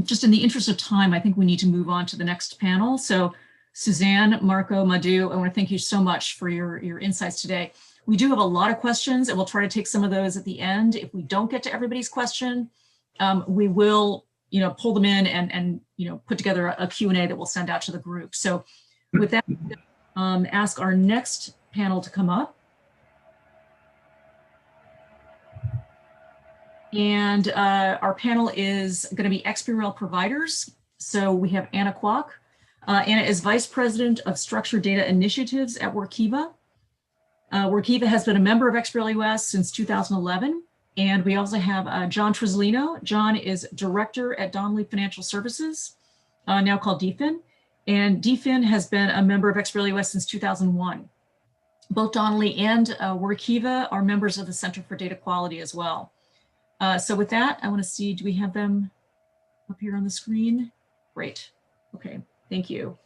Just in the interest of time, I think we need to move on to the next panel. So Suzanne, Marco, Madhu, I want to thank you so much for your insights today. We do have a lot of questions and we'll try to take some of those at the end. If we don't get to everybody's question, we will, pull them in and put together a Q&A that we'll send out to the group. So with that, ask our next panel to come up. And our panel is going to be XBRL providers. So we have Anna Kwok. Anna is Vice President of Structured Data Initiatives at Workiva. Workiva has been a member of XBRL US since 2011. And we also have John Trizolino. John is Director at Donnelley Financial Services, now called DFIN. And DFIN has been a member of XBRL US since 2001. Both Donnelley and Workiva are members of the Center for Data Quality as well. So with that, I want to see, do we have them up here on the screen? Great. Okay, thank you.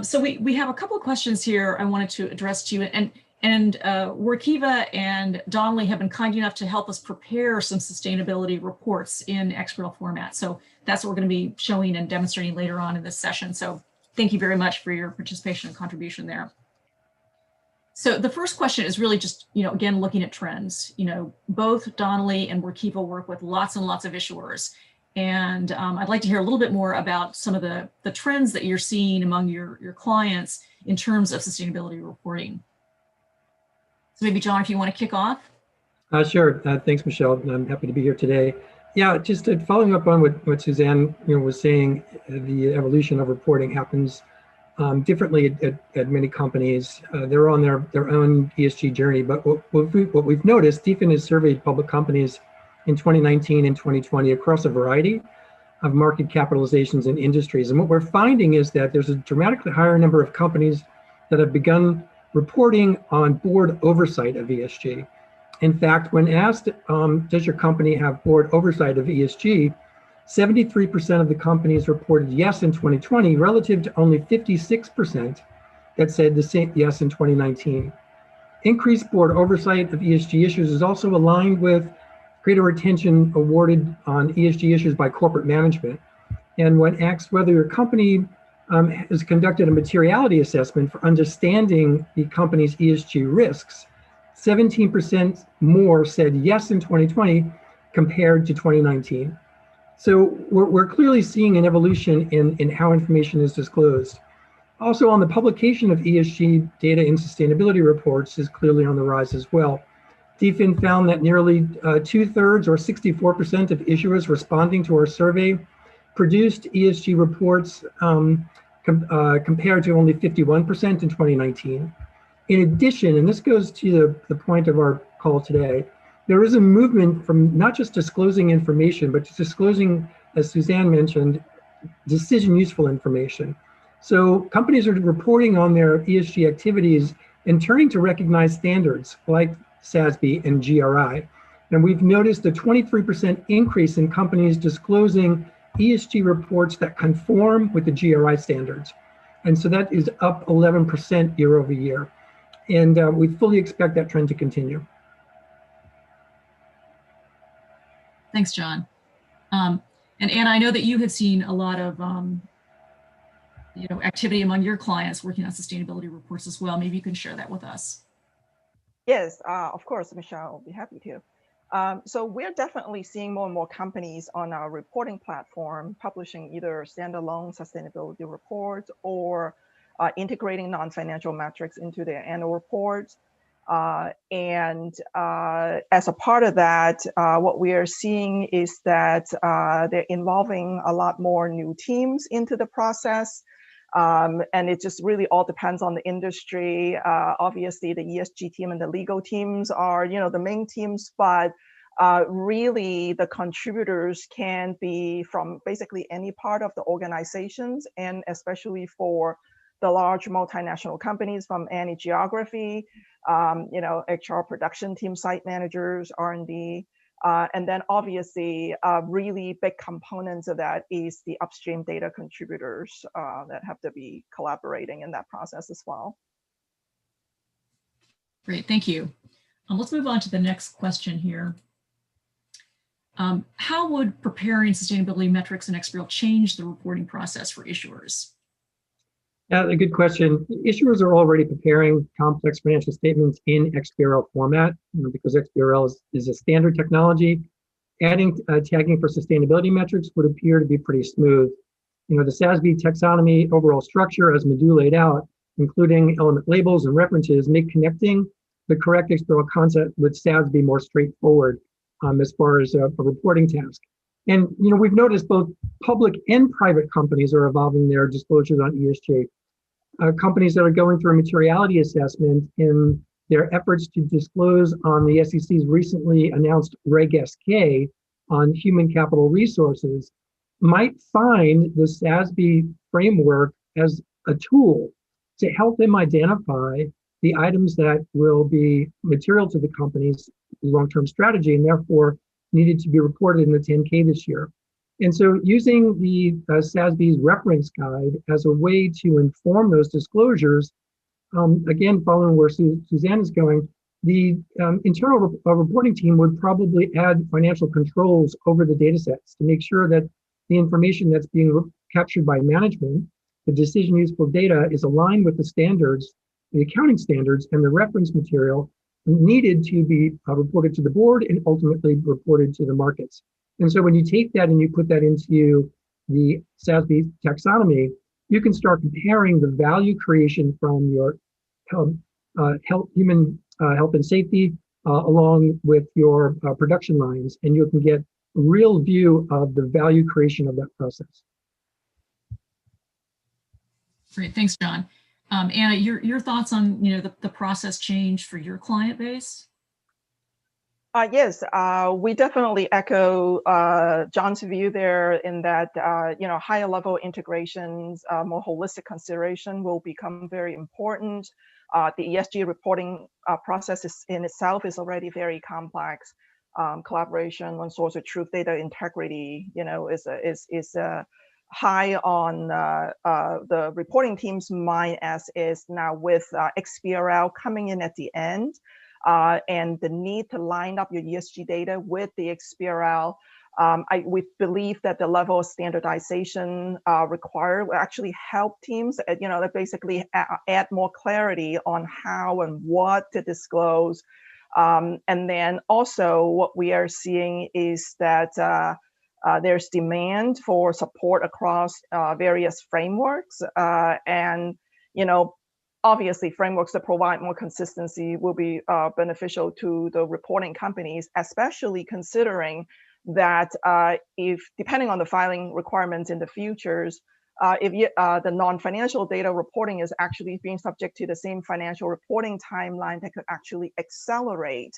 So we have a couple of questions here I wanted to address to you, and Workiva and Donnelley have been kind enough to help us prepare some sustainability reports in XBRL format. So that's what we're going to be showing and demonstrating later on in this session. So thank you very much for your participation and contribution there. So the first question is really just, again, looking at trends. Both Donnelley and Workiva work with lots and lots of issuers. And I'd like to hear a little bit more about some of the trends that you're seeing among your clients in terms of sustainability reporting. So maybe, John, if you want to kick off. Sure. Thanks, Michelle. I'm happy to be here today. Yeah, just following up on what Suzanne was saying, the evolution of reporting happens differently at many companies. They're on their own ESG journey, but what we've noticed, DFIN has surveyed public companies in 2019 and 2020 across a variety of market capitalizations and industries. And what we're finding is that there's a dramatically higher number of companies that have begun reporting on board oversight of ESG. In fact, when asked, does your company have board oversight of ESG, 73% of the companies reported yes in 2020, relative to only 56% that said the same yes in 2019. Increased board oversight of ESG issues is also aligned with greater attention awarded on ESG issues by corporate management. And when asked whether your company has conducted a materiality assessment for understanding the company's ESG risks, 17% more said yes in 2020 compared to 2019. So we're clearly seeing an evolution in how information is disclosed. Also, on the publication of ESG data in sustainability reports is clearly on the rise as well. DFIN found that nearly 2/3 or 64% of issuers responding to our survey produced ESG reports compared to only 51% in 2019. In addition, and this goes to the point of our call today, there is a movement from not just disclosing information, but to disclosing, as Suzanne mentioned, decision useful information. So companies are reporting on their ESG activities and turning to recognized standards like SASB and GRI. And we've noticed a 23% increase in companies disclosing ESG reports that conform with the GRI standards. And so that is up 11% year over year. And we fully expect that trend to continue. Thanks, John. And Anna, I know that you have seen a lot of activity among your clients working on sustainability reports as well. Maybe you can share that with us. Yes, of course, Michelle, I'll be happy to. So we're definitely seeing more and more companies on our reporting platform publishing either standalone sustainability reports or integrating non-financial metrics into their annual reports. And as a part of that, what we are seeing is that they're involving a lot more new teams into the process. And it just really all depends on the industry. Obviously, the ESG team and the legal teams are, the main teams, but really the contributors can be from basically any part of the organizations, and especially for the large multinational companies from any geography, HR production team, site managers, R&D. And then obviously, really big components of that is the upstream data contributors that have to be collaborating in that process as well. Great, thank you. Let's move on to the next question here. How would preparing sustainability metrics in XBRL change the reporting process for issuers? Yeah, a good question. Issuers are already preparing complex financial statements in XBRL format because XBRL is a standard technology. Adding tagging for sustainability metrics would appear to be pretty smooth. The SASB taxonomy overall structure, as Madhu laid out, including element labels and references, make connecting the correct XBRL concept with SASB more straightforward as far as a reporting task. And we've noticed both public and private companies are evolving their disclosures on ESG. Companies that are going through a materiality assessment in their efforts to disclose on the SEC's recently announced Reg SK on human capital resources might find the SASB framework as a tool to help them identify the items that will be material to the company's long-term strategy and therefore needed to be reported in the 10K this year. And so using the SASB's reference guide as a way to inform those disclosures, again, following where Suzanne is going, the internal reporting team would probably add financial controls over the data sets to make sure that the information that's being captured by management, the decision useful data, is aligned with the standards, the accounting standards, and the reference material needed to be reported to the board and ultimately reported to the markets. And so when you take that and you put that into the SASB taxonomy, you can start comparing the value creation from your human health and safety, along with your production lines, and you can get a real view of the value creation of that process. Great, thanks, John. Anna, your thoughts on the process change for your client base? Yes, we definitely echo John's view there in that higher level integrations, more holistic consideration will become very important. The ESG reporting process in itself is already very complex. Collaboration on source of truth, data integrity, is high on the reporting team's mind, as is now with XBRL coming in at the end. And the need to line up your ESG data with the XBRL. We believe that the level of standardization required will actually help teams, that basically add more clarity on how and what to disclose. And then also what we are seeing is that there's demand for support across various frameworks, and obviously, frameworks that provide more consistency will be beneficial to the reporting companies, especially considering that if, depending on the filing requirements in the futures, if the non-financial data reporting is actually being subject to the same financial reporting timeline, that could actually accelerate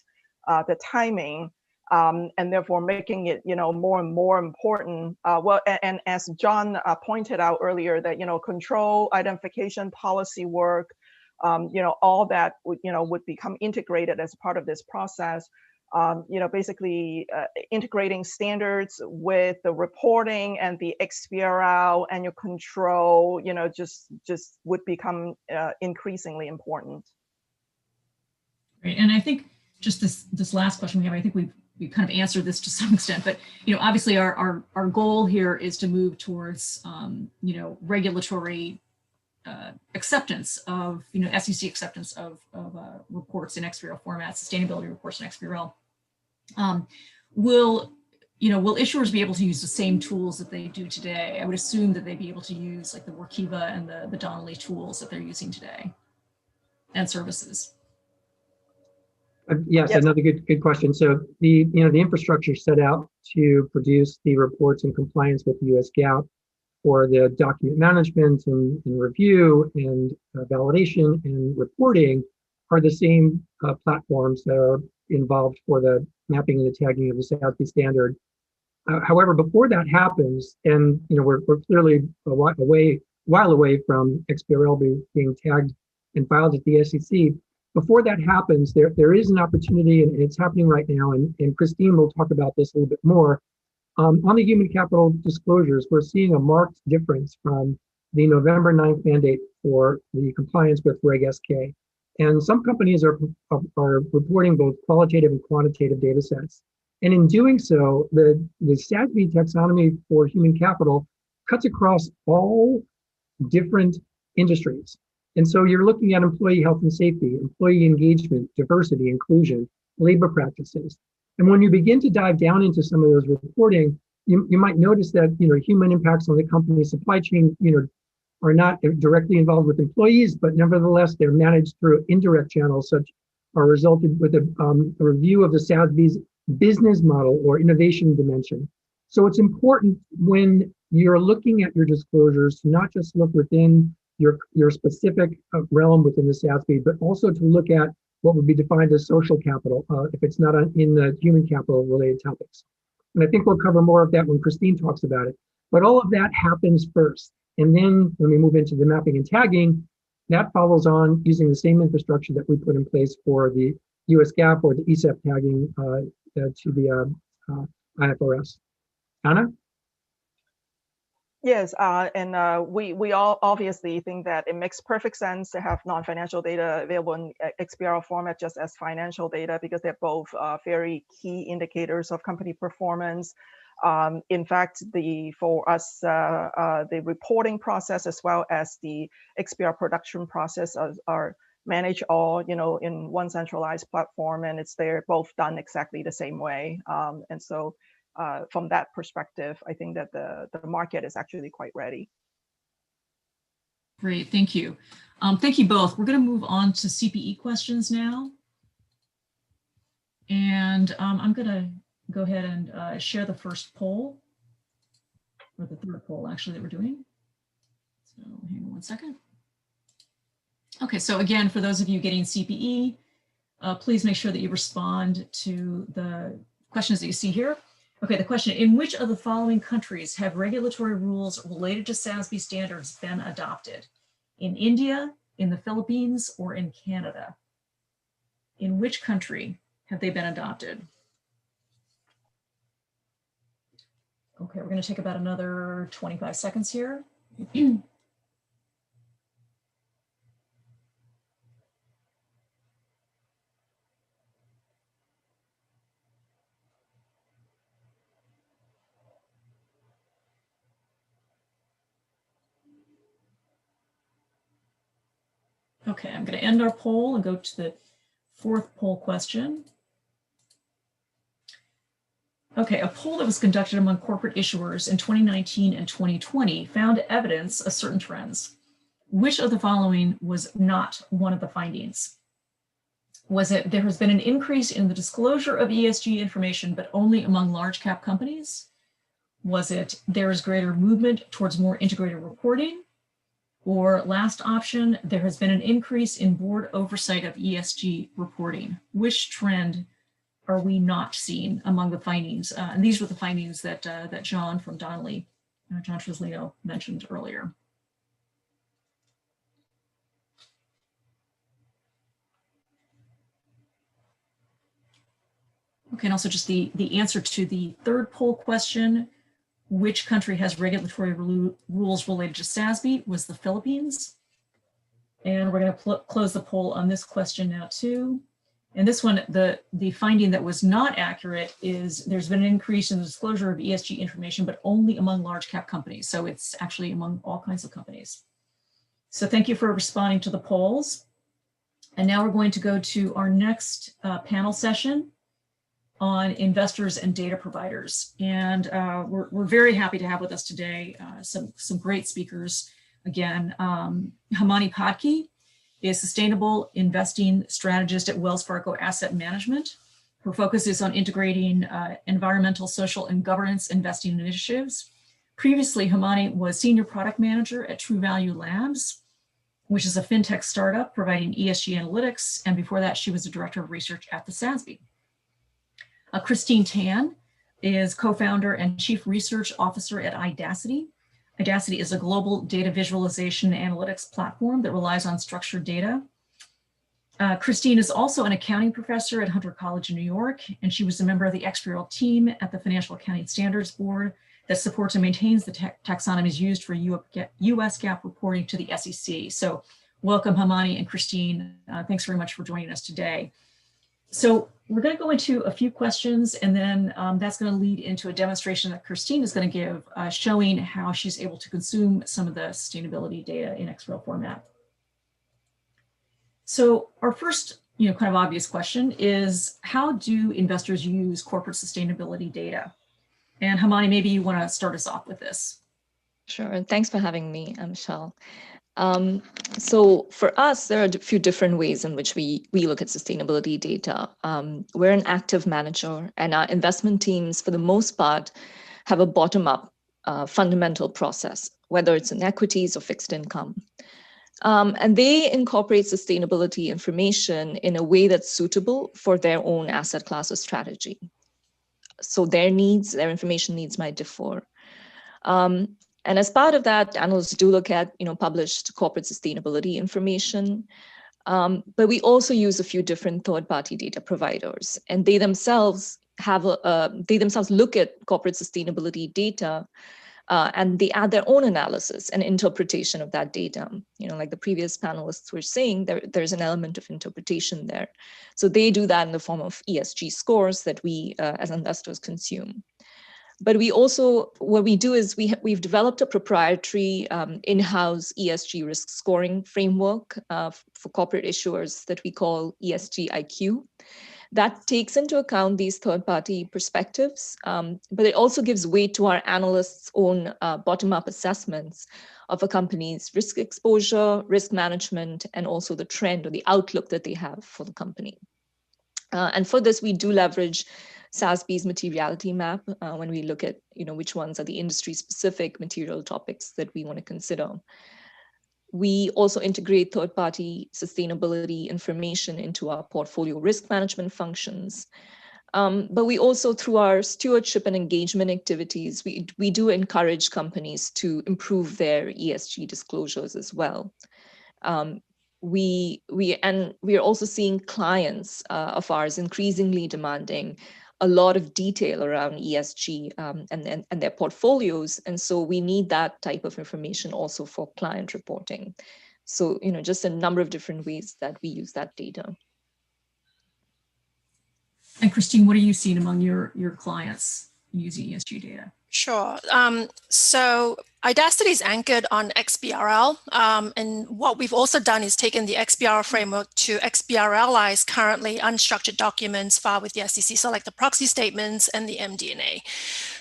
the timing, and therefore making it more and more important. And as John pointed out earlier, that control, identification, policy work, all that would become integrated as part of this process. Basically integrating standards with the reporting and the XBRL and your control, just would become increasingly important. Right, and I think just this last question we have, I think we've kind of answered this to some extent, but obviously our goal here is to move towards regulatory acceptance of SEC acceptance of reports in XBRL format, sustainability reports in XBRL. Will issuers be able to use the same tools that they do today? I would assume that they'd be able to use like the Workiva and the Donnelley tools that they're using today, and services. Yes, another good question. So the infrastructure set out to produce the reports in compliance with the US GAAP for the document management and review and validation and reporting are the same platforms that are involved for the mapping and the tagging of the SASB standard. However, before that happens, and we're clearly a while away from XBRL being tagged and filed at the SEC. Before that happens, there is an opportunity, and it's happening right now, and Christine will talk about this a little bit more. On the human capital disclosures, we're seeing a marked difference from the November 9th mandate for the compliance with Reg SK. And some companies are reporting both qualitative and quantitative data sets. And in doing so, the SASB taxonomy for human capital cuts across all different industries. And so you're looking at employee health and safety, employee engagement, diversity, inclusion, labor practices. And when you begin to dive down into some of those reporting, you might notice that human impacts on the company's supply chain are not directly involved with employees, but nevertheless they're managed through indirect channels, such are resulted with a review of the SASB's business model or innovation dimension. So it's important when you're looking at your disclosures to not just look within your specific realm within the SASB, but also to look at what would be defined as social capital if it's not in the human capital related topics. And I think we'll cover more of that when Christine talks about it. But all of that happens first. And then when we move into the mapping and tagging, that follows on using the same infrastructure that we put in place for the US GAAP or the ESEF tagging to the IFRS. Anna? Yes, and we all obviously think that it makes perfect sense to have non-financial data available in XBRL format just as financial data, because they're both very key indicators of company performance. In fact, for us, the reporting process as well as the XBRL production process are managed all in one centralized platform, and they're both done exactly the same way. And so from that perspective, I think that the market is actually quite ready. Great, thank you. Thank you both. We're going to move on to CPE questions now. And I'm going to go ahead and share the first poll, or the third poll actually that we're doing. So hang on one second. Okay, so again, for those of you getting CPE, please make sure that you respond to the questions that you see here. Okay, the question, in which of the following countries have regulatory rules related to SASB standards been adopted? In India, in the Philippines, or in Canada? In which country have they been adopted? Okay, we're going to take about another 25 seconds here. Okay, I'm going to end our poll and go to the fourth poll question. Okay, a poll that was conducted among corporate issuers in 2019 and 2020 found evidence of certain trends. Which of the following was not one of the findings? Was it there has been an increase in the disclosure of ESG information, but only among large cap companies? Was it there is greater movement towards more integrated reporting? Or last option, there has been an increase in board oversight of ESG reporting. Which trend are we not seeing among the findings? And these were the findings that, that John from Donnelly, John Traslino mentioned earlier. Okay, and also just the answer to the third poll question, which country has regulatory rules related to SASB, was the Philippines. And we're going to close the poll on this question now too. And this one, the finding that was not accurate is there's been an increase in the disclosure of ESG information, but only among large cap companies. So it's actually among all kinds of companies. So thank you for responding to the polls. And now we're going to go to our next panel session on investors and data providers. And we're very happy to have with us today some great speakers. Again, Hamani Patki is Sustainable Investing Strategist at Wells Fargo Asset Management. Her focus is on integrating environmental, social, and governance investing initiatives. Previously, Hamani was Senior Product Manager at True Value Labs, which is a fintech startup providing ESG analytics. And before that, she was the Director of Research at the SASB. Christine Tan is co-founder and Chief Research Officer at Idacity. Idacity is a global data visualization and analytics platform that relies on structured data. Christine is also an accounting professor at Hunter College in New York, and she was a member of the XBRL team at the Financial Accounting Standards Board that supports and maintains the taxonomies used for US GAAP reporting to the SEC. So welcome, Hamani and Christine. Thanks very much for joining us today. So we're going to go into a few questions, and then that's going to lead into a demonstration that Christine is going to give, showing how she's able to consume some of the sustainability data in XBRL format. So our first, kind of obvious question is, how do investors use corporate sustainability data? And Hamani, maybe you want to start us off with this. Sure, and thanks for having me, Michelle. So for us, there are a few different ways in which we look at sustainability data. We're an active manager, and our investment teams, for the most part, have a bottom-up fundamental process, whether it's in equities or fixed income. And they incorporate sustainability information in a way that's suitable for their own asset class or strategy. So their information needs might differ. And as part of that, analysts do look at, published corporate sustainability information, but we also use a few different third-party data providers, and they themselves look at corporate sustainability data, and they add their own analysis and interpretation of that data. Like the previous panelists were saying, there's an element of interpretation there. So they do that in the form of ESG scores that we, as investors, consume. But we also, what we do is we've developed a proprietary in-house ESG risk scoring framework for corporate issuers that we call ESG IQ. That takes into account these third-party perspectives, but it also gives weight to our analysts' own bottom-up assessments of a company's risk exposure, risk management, and also the trend or the outlook that they have for the company. And for this, we do leverage SASB's materiality map when we look at which ones are the industry-specific material topics that we want to consider. We also integrate third-party sustainability information into our portfolio risk management functions. But we also, through our stewardship and engagement activities, we do encourage companies to improve their ESG disclosures as well. We are also seeing clients of ours increasingly demanding a lot of detail around ESG and their portfolios, and so we need that type of information also for client reporting. So just a number of different ways that we use that data. And Christine, what are you seeing among your clients using ESG data? Sure. So Idacity is anchored on XBRL. And what we've also done is taken the XBRL framework to XBRLize currently unstructured documents filed with the SEC, so like the proxy statements and the MD&A.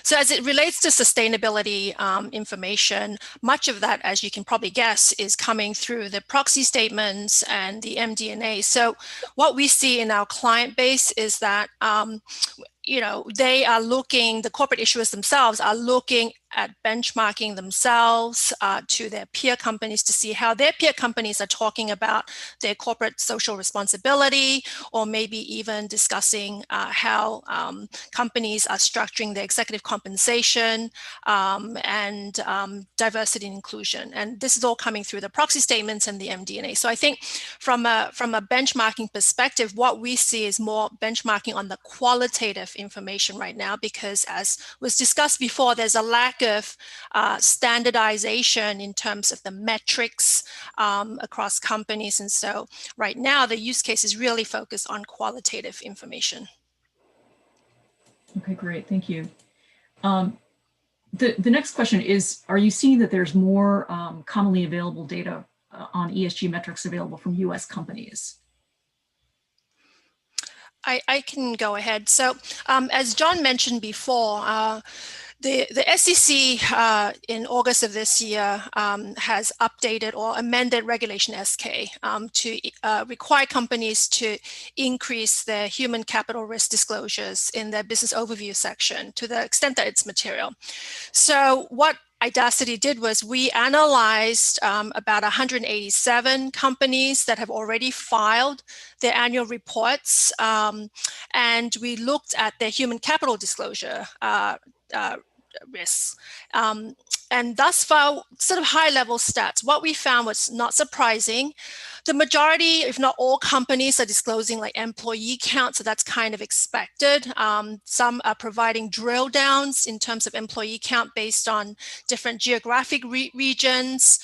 So as it relates to sustainability information, much of that, as you can probably guess, is coming through the proxy statements and the MD&A. So what we see in our client base is that they are looking, the corporate issuers themselves are looking at benchmarking themselves to their peer companies to see how their peer companies are talking about their corporate social responsibility, or maybe even discussing how companies are structuring their executive compensation and diversity and inclusion. And this is all coming through the proxy statements and the MD&A. So I think from a benchmarking perspective, what we see is more benchmarking on the qualitative information right now, because as was discussed before, there's a lack of standardization in terms of the metrics across companies. And so right now, the use case is really focused on qualitative information. Okay, great. Thank you. The next question is, are you seeing that there's more commonly available data on ESG metrics available from US companies? I can go ahead. So as John mentioned before, the SEC in August of this year has updated or amended Regulation SK to require companies to increase their human capital risk disclosures in their business overview section to the extent that it's material. So what Idacity did was we analyzed about 187 companies that have already filed their annual reports, and we looked at their human capital disclosure risks. And thus far, sort of high-level stats, what we found was not surprising. The majority, if not all companies, are disclosing like employee count, so that's kind of expected. Some are providing drill downs in terms of employee count based on different geographic regions,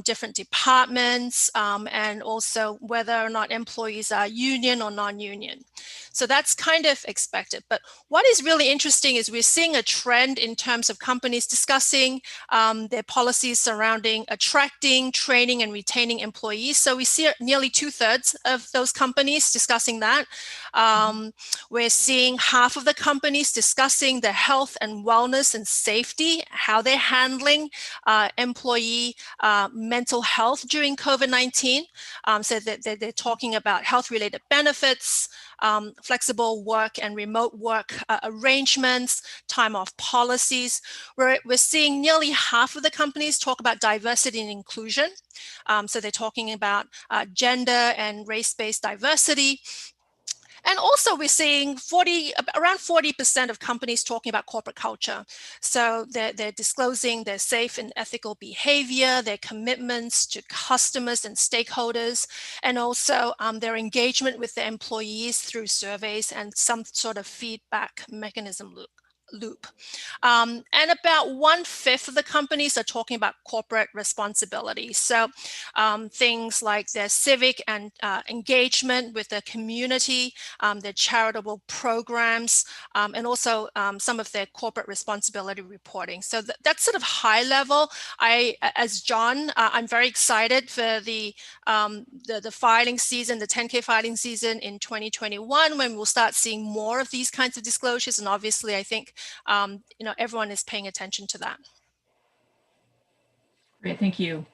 different departments, and also whether or not employees are union or non-union. So that's kind of expected. But what is really interesting is we're seeing a trend in terms of companies discussing their policies surrounding attracting, training, and retaining employees. So we see nearly 2/3 of those companies discussing that. We're seeing half of the companies discussing the health and wellness and safety, how they're handling employee mental health during COVID-19. So that they're talking about health-related benefits, flexible work and remote work arrangements, time off policies. We're seeing nearly half of the companies talk about diversity and inclusion. So they're talking about gender and race-based diversity. And also we're seeing around 40% of companies talking about corporate culture. So they're disclosing their safe and ethical behavior, their commitments to customers and stakeholders, and also their engagement with their employees through surveys and some sort of feedback mechanism loop. And about 1/5 of the companies are talking about corporate responsibility. So things like their civic and engagement with their community, their charitable programs, and also some of their corporate responsibility reporting. So that's sort of high level. As John, I'm very excited for the filing season, the 10K filing season in 2021, when we'll start seeing more of these kinds of disclosures. And obviously, I think everyone is paying attention to that. Great, thank you.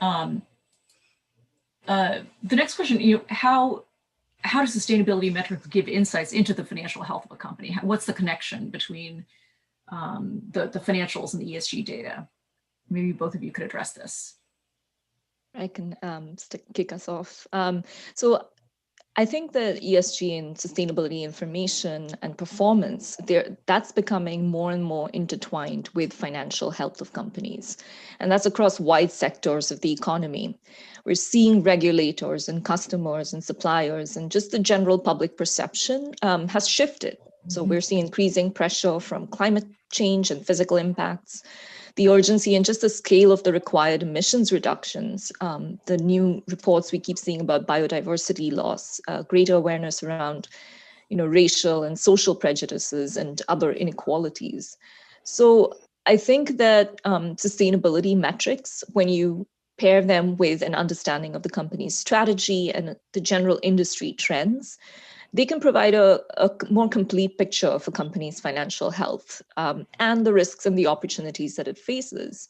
The next question, how how do sustainability metrics give insights into the financial health of a company? What's the connection between the financials and the ESG data? Maybe both of you could address this. I can kick us off. So I think that ESG and sustainability information and performance, that's becoming more and more intertwined with financial health of companies. And that's across wide sectors of the economy. We're seeing regulators and customers and suppliers, and just the general public perception has shifted. So we're seeing increasing pressure from climate change and physical impacts, the urgency and just the scale of the required emissions reductions, the new reports we keep seeing about biodiversity loss, greater awareness around, racial and social prejudices and other inequalities. So I think that sustainability metrics, when you pair them with an understanding of the company's strategy and the general industry trends, they can provide a more complete picture of a company's financial health and the risks and the opportunities that it faces.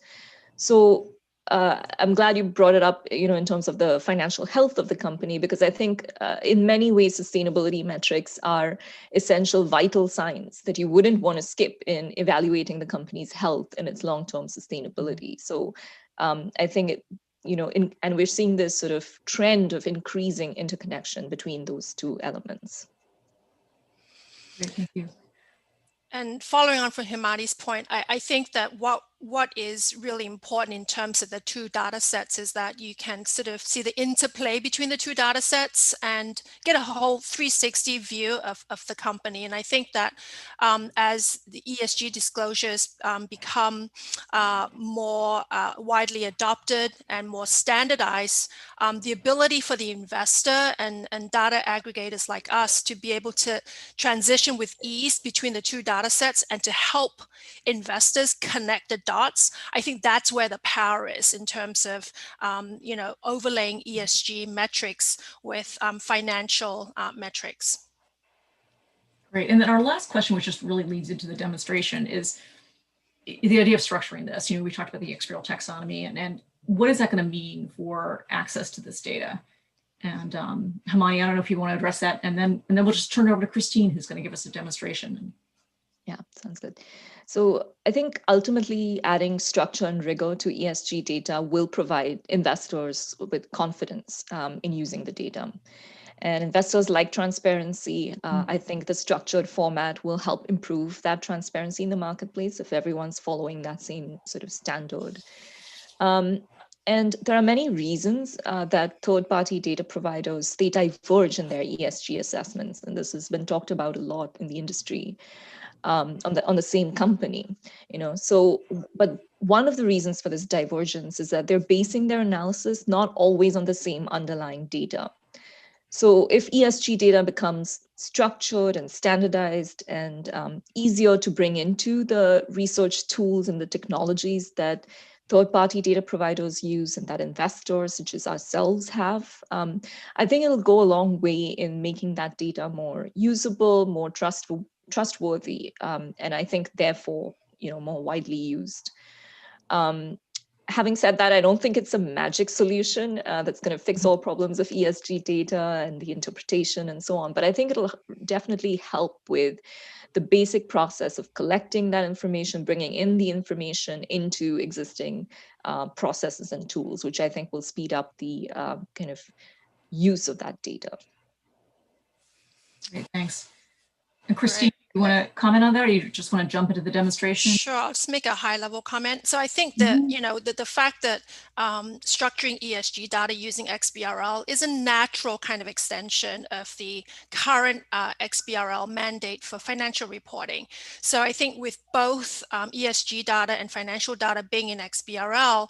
So I'm glad you brought it up, in terms of the financial health of the company, because I think in many ways, sustainability metrics are essential, vital signs that you wouldn't want to skip in evaluating the company's health and its long-term sustainability. So I think and we're seeing this sort of trend of increasing interconnection between those two elements. Great, thank you. And following on from Himati's point, I think that what is really important in terms of the two data sets is that you can sort of see the interplay between the two data sets and get a whole 360 view of the company. And I think that as the ESG disclosures become more widely adopted and more standardized, the ability for the investor and data aggregators like us to be able to transition with ease between the two data sets and to help investors connect the dots, I think that's where the power is in terms of overlaying ESG metrics with financial metrics. Great. And then our last question, which just really leads into the demonstration, is the idea of structuring this. We talked about the XBRL taxonomy, and what is that going to mean for access to this data? And Himati, I don't know if you want to address that, and then we'll just turn it over to Christine, who's going to give us a demonstration. Yeah, sounds good. So I think ultimately adding structure and rigor to ESG data will provide investors with confidence in using the data. And investors like transparency. I think the structured format will help improve that transparency in the marketplace if everyone's following that same sort of standard. And there are many reasons that third-party data providers, they diverge in their ESG assessments. And this has been talked about a lot in the industry. On the same company, but one of the reasons for this divergence is that they're basing their analysis not always on the same underlying data. So if ESG data becomes structured and standardized and easier to bring into the research tools and the technologies that third-party data providers use and that investors such as ourselves have, I think it'll go a long way in making that data more usable, more trustworthy, and I think therefore, more widely used. Having said that, I don't think it's a magic solution that's going to fix all problems of ESG data and the interpretation and so on, but I think it'll definitely help with the basic process of collecting that information, bringing in the information into existing processes and tools, which I think will speed up the kind of use of that data. Great, thanks. And Christine, you want to comment on that, or you just want to jump into the demonstration? Sure, I'll just make a high-level comment. So I think that the fact that structuring ESG data using XBRL is a natural kind of extension of the current XBRL mandate for financial reporting. So I think with both ESG data and financial data being in XBRL,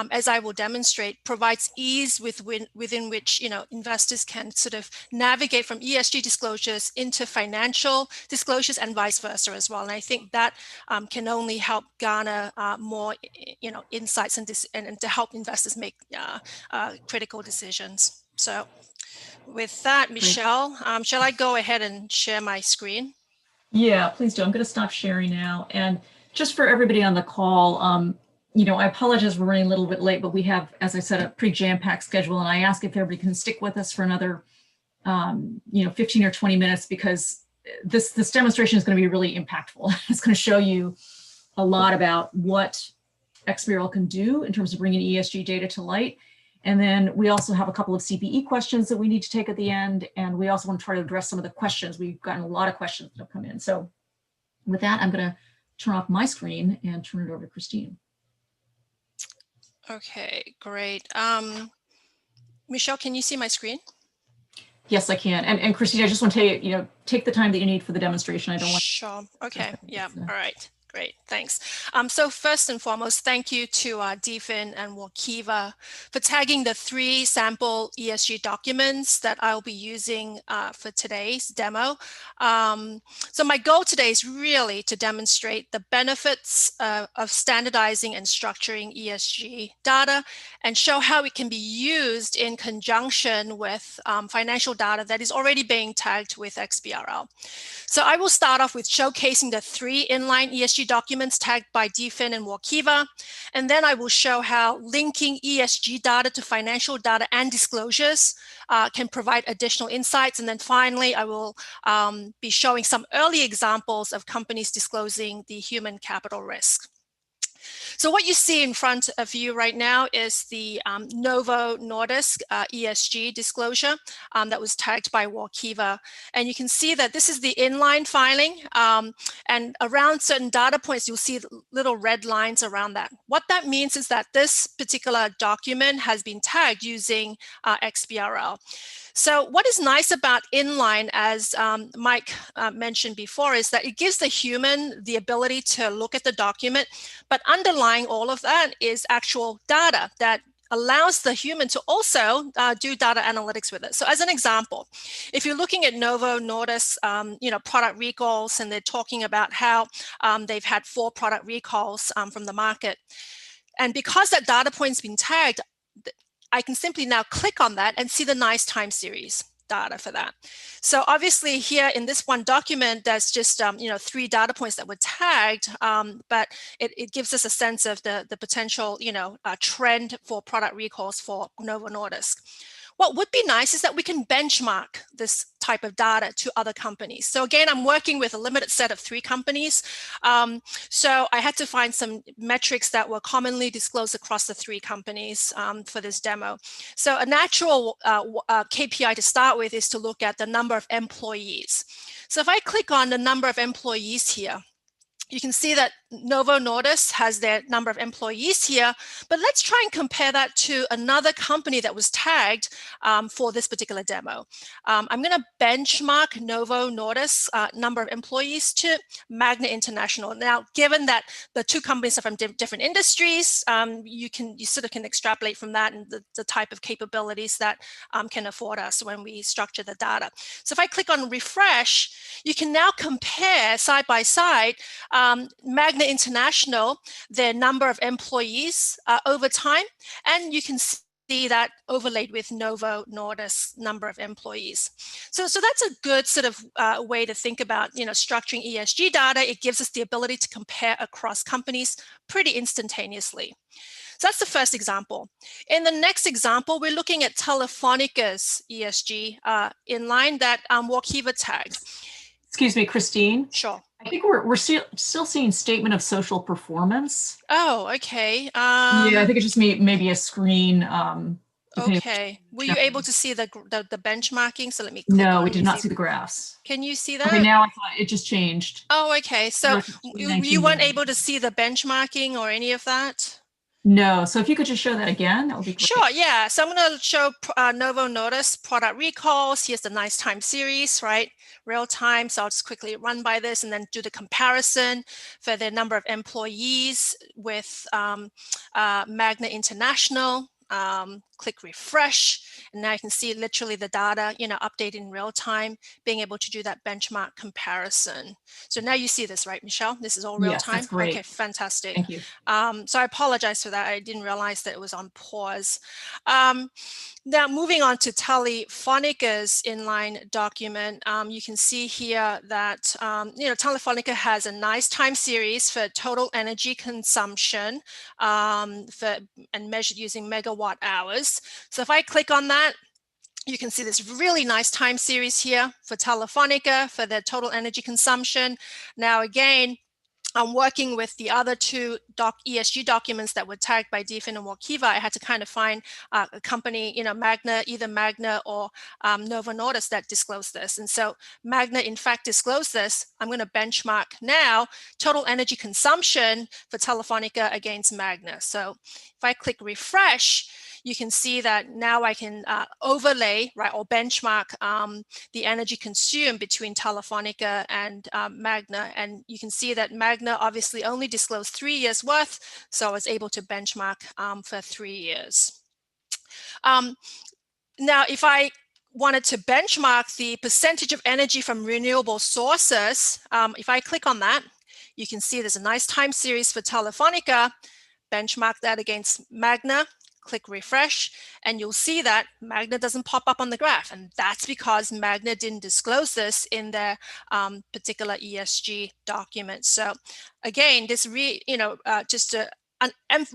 as I will demonstrate, provides ease within which investors can sort of navigate from ESG disclosures into financial disclosures and vice versa as well. And I think that can only help garner more, insights and to help investors make critical decisions. So with that, Michelle, shall I go ahead and share my screen? Yeah, please do. I'm going to stop sharing now. And just for everybody on the call, I apologize we're running a little bit late, but we have, as I said, a pretty jam-packed schedule. And I ask if everybody can stick with us for another 15 or 20 minutes, because this demonstration is going to be really impactful. It's going to show you a lot about what XBRL can do in terms of bringing ESG data to light. And then we also have a couple of CPE questions that we need to take at the end. And we also want to try to address some of the questions. We've gotten a lot of questions that have come in. So with that, I'm going to turn off my screen and turn it over to Christine. Okay, great. Michelle, can you see my screen? Yes, I can. And Christine, I just want to tell you, take the time that you need for the demonstration. I don't want. Sure. Okay. Yeah. All right. Great, thanks. So first and foremost, thank you to DFIN and Workiva for tagging the 3 sample ESG documents that I'll be using for today's demo. So my goal today is really to demonstrate the benefits of standardizing and structuring ESG data and show how it can be used in conjunction with financial data that is already being tagged with XBRL. So I will start off with showcasing the 3 inline ESG documents tagged by DFIN and Workiva, and then I will show how linking ESG data to financial data and disclosures can provide additional insights. And then finally, I will be showing some early examples of companies disclosing the human capital risk. So what you see in front of you right now is the Novo Nordisk ESG disclosure that was tagged by Workiva. And you can see that this is the inline filing. And around certain data points, you'll see little red lines around that. What that means is that this particular document has been tagged using XBRL. So what is nice about inline, as Mike mentioned before, is that it gives the human the ability to look at the document, but underlying all of that is actual data that allows the human to also do data analytics with it. So as an example, if you're looking at Novo Nordisk, product recalls, and they're talking about how they've had 4 product recalls from the market. And because that data point's been tagged, I can simply now click on that and see the nice time series data for that. So obviously here in this one document, there's just 3 data points that were tagged, but it gives us a sense of the potential trend for product recalls for Novo Nordisk. What would be nice is that we can benchmark this type of data to other companies. So again, I'm working with a limited set of 3 companies. So I had to find some metrics that were commonly disclosed across the 3 companies for this demo. So a natural KPI to start with is to look at the number of employees. So if I click on the number of employees here, you can see that Novo Nordisk has their number of employees here, but let's try and compare that to another company that was tagged for this particular demo. I'm going to benchmark Novo Nordisk's number of employees to Magna International. Now, given that the 2 companies are from different industries, you sort of can extrapolate from that and the type of capabilities that can afford us when we structure the data. So if I click on refresh, you can now compare side by side Magna International, their number of employees over time, and you can see that overlaid with Novo Nordisk's number of employees. So that's a good sort of way to think about structuring ESG data. It gives us the ability to compare across companies pretty instantaneously. So that's the first example. In the next example, we're looking at Telefónica's ESG inline that Workiva tagged. Excuse me, Christine. Sure. I think we're still seeing statement of social performance. Oh, okay. Yeah, I think it's just maybe a screen. Okay. Were you able to see the benchmarking? So let me click No, we did not see the graphs. Can you see that? Okay, now I thought it just changed. Oh, okay. So you weren't able to see the benchmarking or any of that? No. So if you could just show that again, that would be great. Sure. Yeah. So I'm going to show Novo Nordisk product recalls. Here's the nice time series, right? Real time. So I'll just quickly run by this and then do the comparison for the number of employees with Magna International. Click refresh, and now you can see literally the data, updated in real time, being able to do that benchmark comparison. So now you see this, right, Michelle? This is all real time? Yes, that's great. Okay, fantastic. Thank you. So I apologize for that. I didn't realize that it was on pause. Now moving on to Telefónica's inline document, you can see here that Telefonica has a nice time series for total energy consumption and measured using megawatt hours. So if I click on that, You can see this really nice time series here for Telefonica for their total energy consumption. Now, again, I'm working with the other two ESG documents that were tagged by DFIN and Workiva. I had to kind of find a company, Magna, either Magna or Novo Nordisk that disclosed this. And so Magna, in fact, disclosed this. I'm going to benchmark now total energy consumption for Telefonica against Magna. So if I click refresh, you can see that now I can overlay, right, or benchmark the energy consumed between Telefonica and Magna. And you can see that Magna obviously only disclosed 3 years worth, so I was able to benchmark for 3 years. Now, if I wanted to benchmark the percentage of energy from renewable sources, if I click on that, you can see there's a nice time series for Telefonica, benchmark that against Magna, click refresh, and you'll see that Magna doesn't pop up on the graph. And that's because Magna didn't disclose this in their particular ESG document. So again, this just to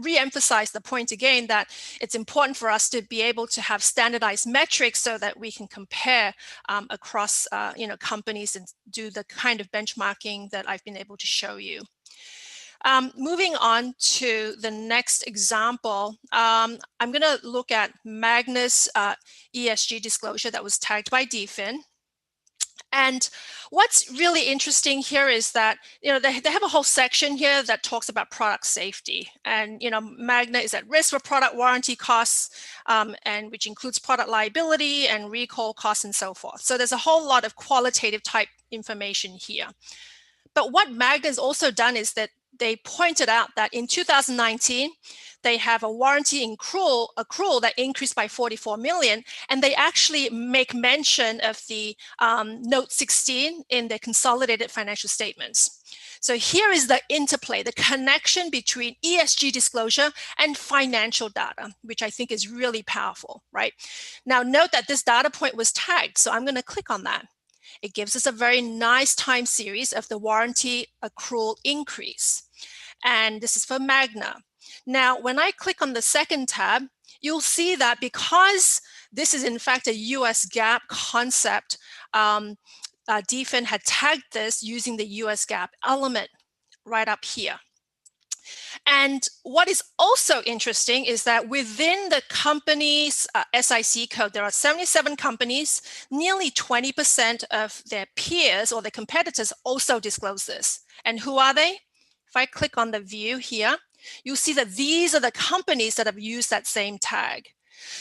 re-emphasize the point again that it's important for us to be able to have standardized metrics so that we can compare across companies and do the kind of benchmarking that I've been able to show you. Moving on to the next example, I'm going to look at Magna's ESG disclosure that was tagged by DFIN. And what's really interesting here is that, they have a whole section here that talks about product safety. And, Magna is at risk for product warranty costs, and which includes product liability and recall costs and so forth. So there's a whole lot of qualitative type information here. But what Magna has also done is that they pointed out that in 2019, they have a warranty accrual that increased by 44 million, and they actually make mention of the note 16 in their consolidated financial statements. So here is the interplay, the connection between ESG disclosure and financial data, which I think is really powerful, right? Now note that this data point was tagged, so I'm going to click on that. It gives us a very nice time series of the warranty accrual increase. And this is for Magna. Now, when I click on the second tab, you'll see that because this is in fact a US GAAP concept, DFIN had tagged this using the US GAAP element right up here. And what is also interesting is that within the company's SIC code, there are 77 companies, nearly 20% of their peers or their competitors also disclose this. And who are they? If I click on the view here, you'll see that these are the companies that have used that same tag.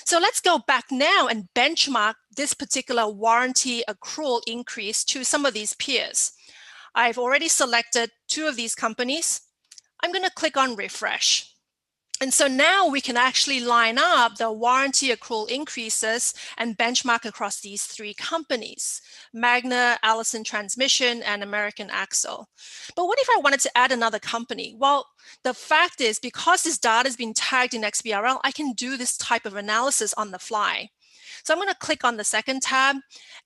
So let's go back now and benchmark this particular warranty accrual increase to some of these peers. I've already selected 2 of these companies. I'm going to click on refresh. And so now we can actually line up the warranty accrual increases and benchmark across these 3 companies, Magna, Allison Transmission, and American Axle. But what if I wanted to add another company? Well, the fact is, because this data has been tagged in XBRL, I can do this type of analysis on the fly. So I'm going to click on the second tab,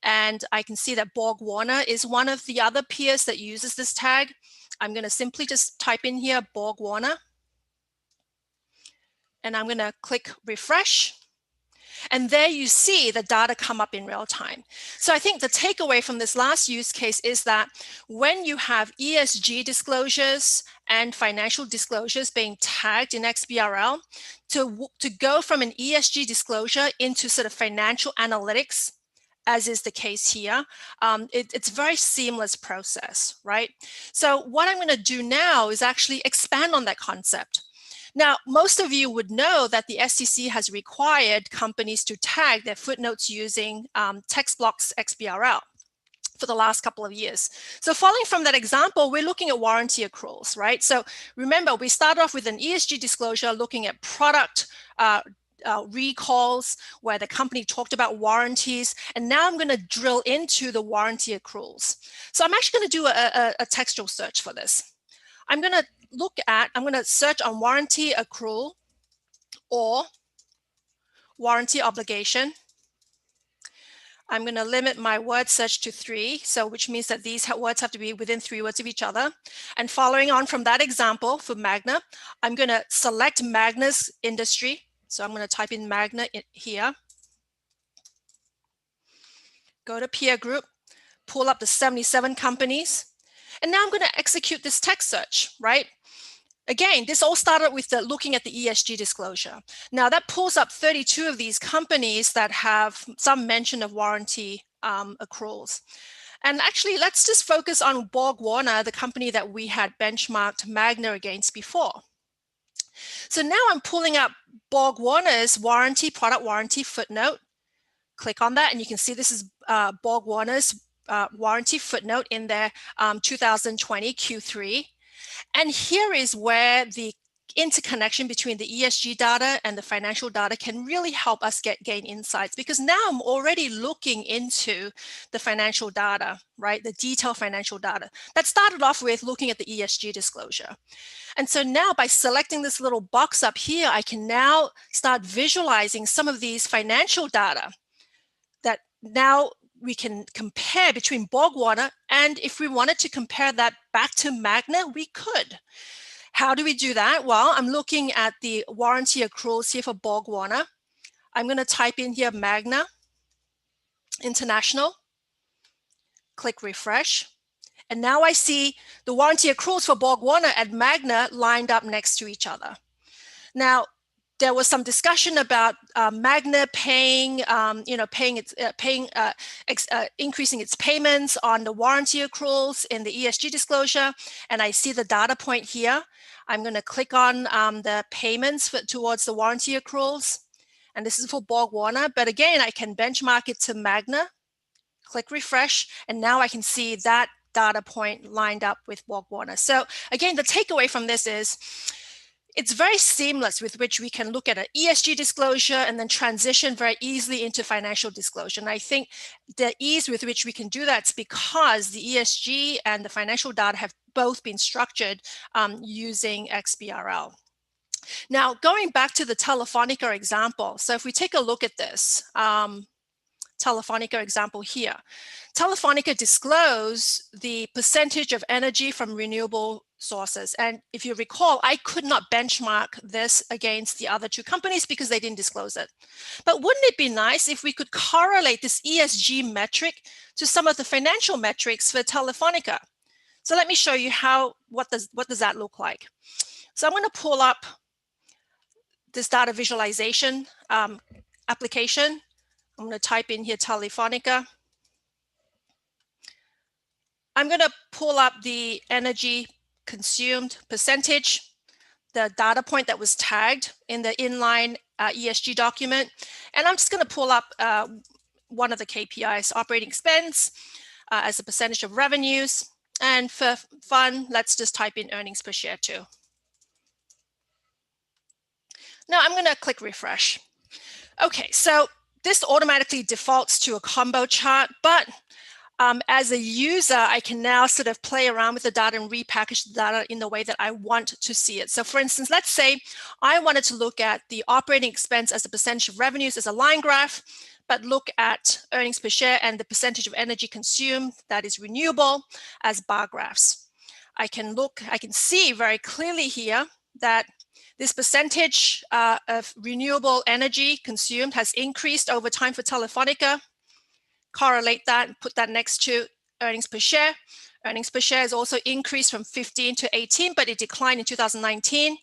and I can see that Borg-Warner is one of the other peers that uses this tag. I'm going to simply just type in here Borg-Warner, and I'm going to click refresh. And there you see the data come up in real time. So I think the takeaway from this last use case is that when you have ESG disclosures and financial disclosures being tagged in XBRL, to go from an ESG disclosure into sort of financial analytics, as is the case here, it's a very seamless process, right? So what I'm going to do now is actually expand on that concept. Now, most of you would know that the SEC has required companies to tag their footnotes using text blocks XBRL for the last couple of years. So following from that example, we're looking at warranty accruals, right? So remember, we started off with an ESG disclosure looking at product recalls where the company talked about warranties. And now I'm going to drill into the warranty accruals. So I'm actually going to do a textual search for this. I'm going to search on warranty accrual or warranty obligation. I'm going to limit my word search to 3, so which means that these words have to be within 3 words of each other. And following on from that example for Magna, I'm going to select Magna's industry. So I'm going to type in Magna here. go to peer group, pull up the 77 companies, and now I'm going to execute this text search, right? Again, this all started with looking at the ESG disclosure. Now that pulls up 32 of these companies that have some mention of warranty accruals. And actually, let's just focus on BorgWarner, the company that we had benchmarked Magna against before. So now I'm pulling up BorgWarner's product warranty footnote. Click on that and you can see this is BorgWarner's warranty footnote in their 2020 Q3. And here is where the interconnection between the ESG data and the financial data can really help us gain insights, because now I'm already looking into the financial data, right? The detailed financial data that started off with looking at the ESG disclosure. And so now by selecting this little box up here, I can now start visualizing some of these financial data that now we can compare between BorgWarner, and if we wanted to compare that back to Magna, we could. How do we do that? Well, I'm looking at the warranty accruals here for BorgWarner. I'm going to type in here Magna International, click refresh, and now I see the warranty accruals for BorgWarner and Magna lined up next to each other. Now, there was some discussion about Magna paying, increasing its payments on the warranty accruals in the ESG disclosure, and I see the data point here. I'm going to click on the payments towards the warranty accruals, and this is for BorgWarner. But again, I can benchmark it to Magna, click refresh, and now I can see that data point lined up with BorgWarner. So again, the takeaway from this is, it's very seamless with which we can look at an ESG disclosure and then transition very easily into financial disclosure. And I think the ease with which we can do that is because the ESG and the financial data have both been structured using XBRL. Now, going back to the Telefonica example. So if we take a look at this, Telefonica example here. Telefonica disclosed the percentage of energy from renewable sources. And if you recall, I could not benchmark this against the other two companies because they didn't disclose it. But wouldn't it be nice if we could correlate this ESG metric to some of the financial metrics for Telefonica? So let me show you what does that look like. So I'm going to pull up this data visualization application. I'm going to type in here Telefonica. I'm going to pull up the energy consumed percentage, the data point that was tagged in the inline ESG document. And I'm just going to pull up one of the KPIs, operating expense as a percentage of revenues. And for fun, let's just type in earnings per share too. Now I'm going to click refresh. Okay, so this automatically defaults to a combo chart, but as a user, I can now sort of play around with the data and repackage the data in the way that I want to see it. So for instance, let's say I wanted to look at the operating expense as a percentage of revenues as a line graph, but look at earnings per share and the percentage of energy consumed that is renewable as bar graphs. I can see very clearly here that this percentage of renewable energy consumed has increased over time for Telefonica. Correlate that and put that next to earnings per share. Earnings per share has also increased from 15 to 18, but it declined in 2019.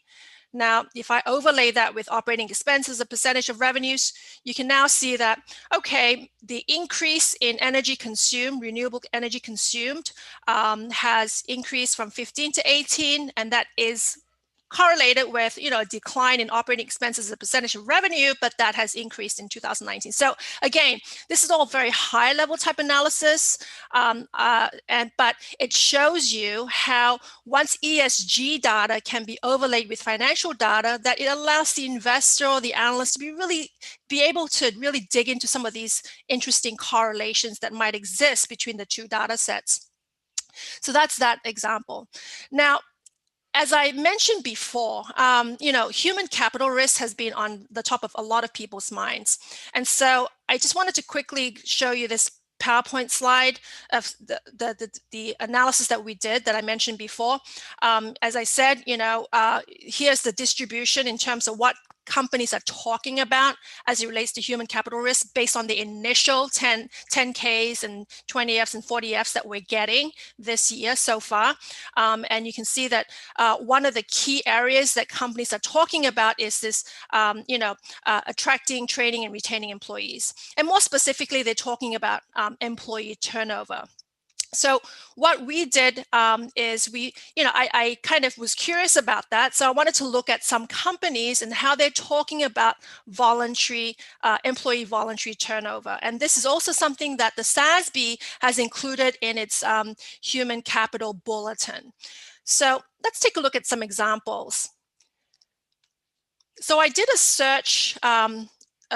Now, if I overlay that with operating expenses as a percentage of revenues, you can now see that, okay, the increase in energy consumed, renewable energy consumed, has increased from 15 to 18, and that is correlated with, a decline in operating expenses as a percentage of revenue, but that has increased in 2019. So again, this is all very high level type analysis, but it shows you how once ESG data can be overlaid with financial data, that it allows the investor or the analyst to be able to really dig into some of these interesting correlations that might exist between the two data sets. So that's that example. Now, as I mentioned before, human capital risk has been on the top of a lot of people's minds. And so I just wanted to quickly show you this PowerPoint slide of the analysis that we did that I mentioned before. As I said, here's the distribution in terms of what companies are talking about as it relates to human capital risk based on the initial 10Ks and 20Fs and 40Fs that we're getting this year so far. And you can see that one of the key areas that companies are talking about is this, attracting, training, and retaining employees. And more specifically, they're talking about employee turnover. So what we did is I kind of was curious about that. So I wanted to look at some companies and how they're talking about employee voluntary turnover. And this is also something that the SASB has included in its human capital bulletin. So let's take a look at some examples. So I did a search of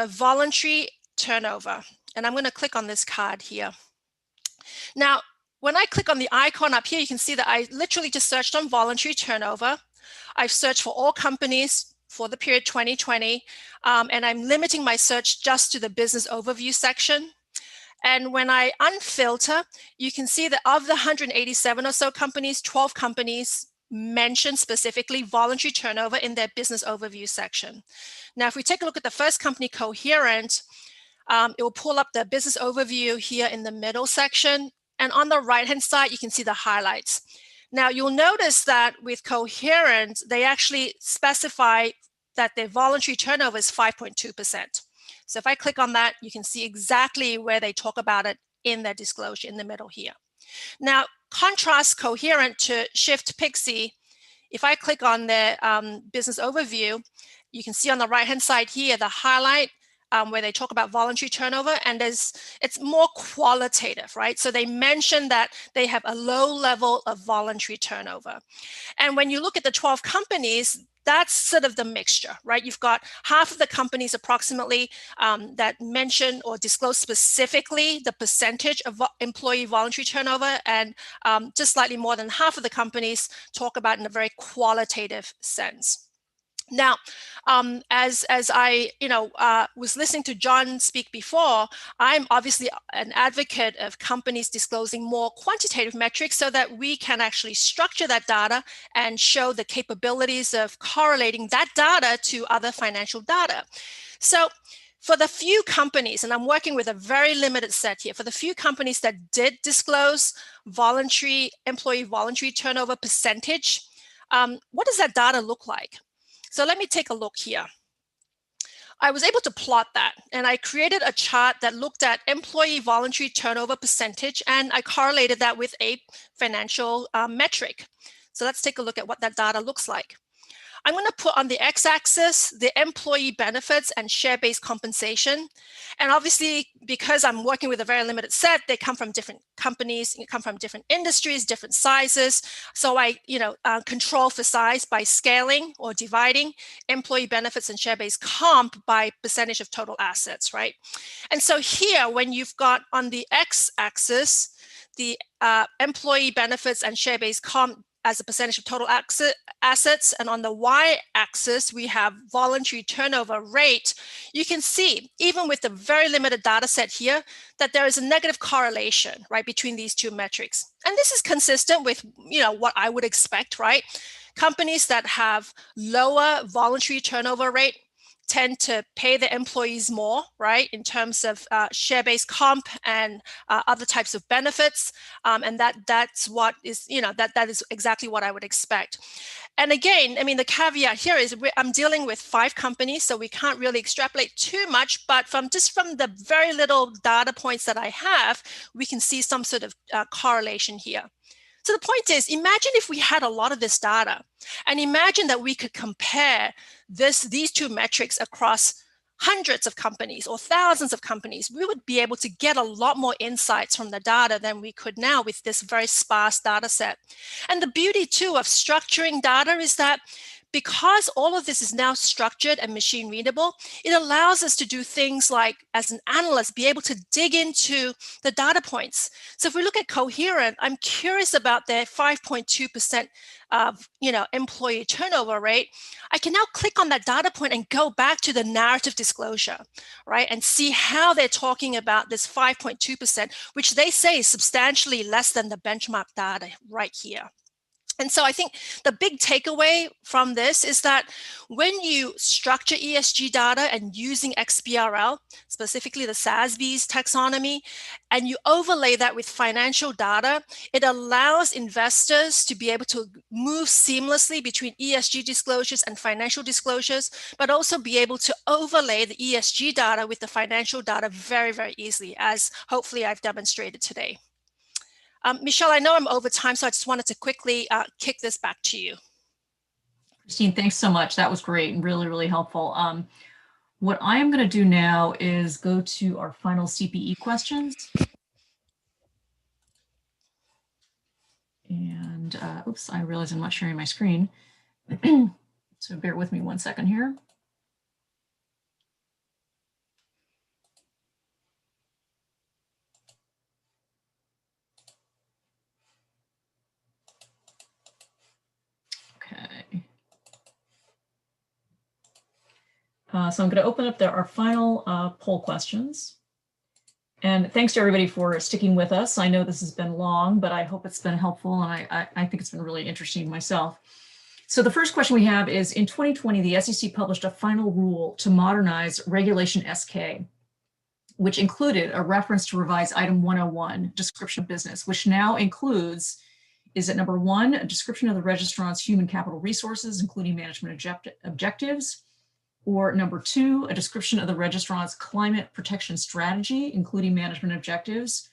voluntary turnover, and I'm going to click on this card here. Now, when I click on the icon up here, you can see that I literally just searched on voluntary turnover. I've searched for all companies for the period 2020, and I'm limiting my search just to the business overview section. And when I unfilter, you can see that of the 187 or so companies, 12 companies mention specifically voluntary turnover in their business overview section. Now, if we take a look at the first company, Coherent, it will pull up the business overview here in the middle section. And on the right-hand side, you can see the highlights. Now, you'll notice that with Coherent, they actually specify that their voluntary turnover is 5.2%. So if I click on that, you can see exactly where they talk about it in their disclosure in the middle here. Now, contrast Coherent to Shift Pixie. If I click on their business overview, you can see on the right-hand side here, the highlight where they talk about voluntary turnover, and it's more qualitative, right? So they mention that they have a low level of voluntary turnover. And when you look at the 12 companies, that's sort of the mixture, right? You've got half of the companies approximately that mention or disclose specifically the percentage of employee voluntary turnover, and just slightly more than half of the companies talk about it in a very qualitative sense. Now, as I was listening to John speak before, I'm obviously an advocate of companies disclosing more quantitative metrics so that we can actually structure that data and show the capabilities of correlating that data to other financial data. So for the few companies, and I'm working with a very limited set here, for the few companies that did disclose employee voluntary turnover percentage, what does that data look like? So let me take a look here. I was able to plot that, and I created a chart that looked at employee voluntary turnover percentage, and I correlated that with a financial metric. So let's take a look at what that data looks like. I'm going to put on the x-axis the employee benefits and share-based compensation. And obviously, because I'm working with a very limited set, they come from different companies, come from different industries, different sizes. So I control for size by scaling or dividing employee benefits and share-based comp by percentage of total assets, right? And so here, when you've got on the x-axis, the employee benefits and share-based comp as a percentage of total assets, and on the y-axis, we have voluntary turnover rate, you can see, even with the very limited data set here, that there is a negative correlation, right, between these two metrics. And this is consistent with, what I would expect, right? Companies that have lower voluntary turnover rate tend to pay their employees more, right, in terms of share-based comp and other types of benefits, and that's what is, that is exactly what I would expect. And again, I mean, the caveat here is I'm dealing with 5 companies, so we can't really extrapolate too much, but from the very little data points that I have, we can see some sort of correlation here. So the point is, imagine if we had a lot of this data, and imagine that we could compare these two metrics across hundreds of companies or thousands of companies. We would be able to get a lot more insights from the data than we could now with this very sparse data set. And the beauty too of structuring data is that because all of this is now structured and machine readable, it allows us to do things like, as an analyst, be able to dig into the data points. So if we look at Coherent, I'm curious about their 5.2% of employee turnover rate. I can now click on that data point and go back to the narrative disclosure, right? And see how they're talking about this 5.2%, which they say is substantially less than the benchmark data right here. And so I think the big takeaway from this is that when you structure ESG data and using XBRL, specifically the SASB's taxonomy, and you overlay that with financial data, it allows investors to be able to move seamlessly between ESG disclosures and financial disclosures, but also be able to overlay the ESG data with the financial data very, very easily, as hopefully I've demonstrated today. Michelle, I know I'm over time, so I just wanted to quickly kick this back to you. Christine, thanks so much. That was great and really, really helpful. What I am going to do now is go to our final CPE questions. And oops, I realize I'm not sharing my screen. So bear with me one second here. Okay. So I'm going to open up our final poll questions. And thanks to everybody for sticking with us. I know this has been long, but I hope it's been helpful. And I think it's been really interesting myself. So the first question we have is, in 2020, the SEC published a final rule to modernize Regulation SK, which included a reference to revise Item 101, description of business, which now includes, is it number 1, a description of the registrant's human capital resources, including management objectives, or number 2, a description of the registrant's climate protection strategy, including management objectives,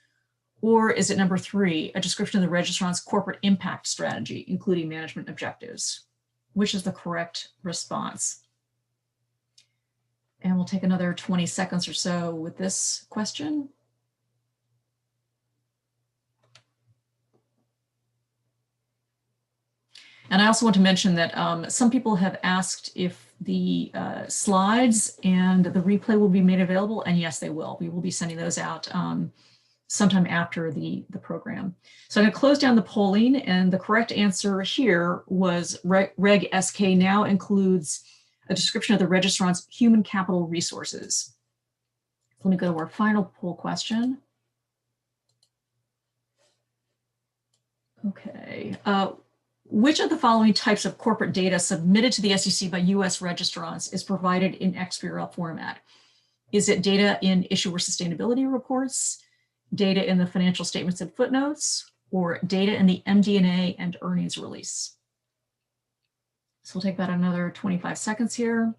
or is it number 3, a description of the registrant's corporate impact strategy, including management objectives? Which is the correct response? And we'll take another 20 seconds or so with this question. And I also want to mention that some people have asked if the slides and the replay will be made available, and yes, they will. We will be sending those out sometime after the program. So I'm going to close down the polling, and the correct answer here was Reg SK now includes a description of the registrant's human capital resources. Let me go to our final poll question. Okay. Which of the following types of corporate data submitted to the SEC by US registrants is provided in XBRL format? Is it data in issuer sustainability reports, data in the financial statements and footnotes, or data in the MD&A and earnings release? So we'll take about another 25 seconds here.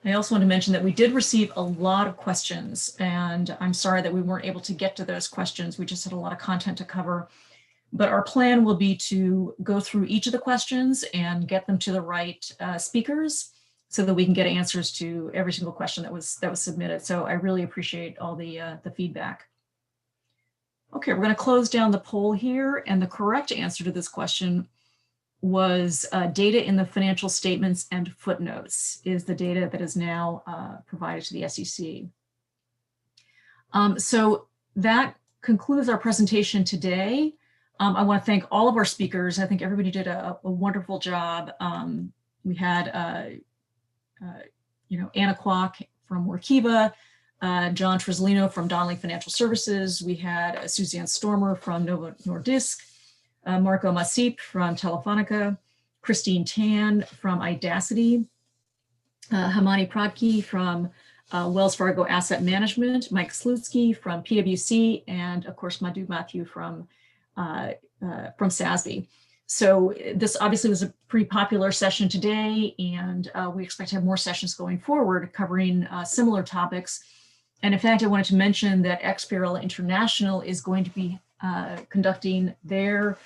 I also want to mention that we did receive a lot of questions, and I'm sorry that we weren't able to get to those questions. We just had a lot of content to cover, but our plan will be to go through each of the questions and get them to the right speakers so that we can get answers to every single question that was submitted. So I really appreciate all the feedback. Okay, we're going to close down the poll here, and the correct answer to this question was data in the financial statements and footnotes is the data that is now provided to the SEC. So that concludes our presentation today. I want to thank all of our speakers. I think everybody did a wonderful job. We had Anna Kwok from Workiva, John Trizolino from Donnelly Financial Services. We had Suzanne Stormer from Novo Nordisk, Marco Masip from Telefonica, Christine Tan from Idacity, Hamani Pradki from Wells Fargo Asset Management, Mike Slutsky from PwC, and of course Madhu Matthew from SASB. So this obviously was a pretty popular session today, and we expect to have more sessions going forward covering similar topics. And in fact, I wanted to mention that XBRL International is going to be conducting their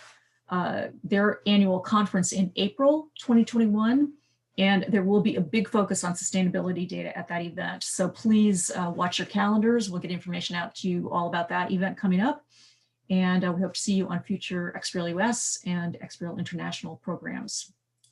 annual conference in April 2021, and there will be a big focus on sustainability data at that event. So please watch your calendars. We'll get information out to you all about that event coming up, and we hope to see you on future XBRL US and XBRL International programs.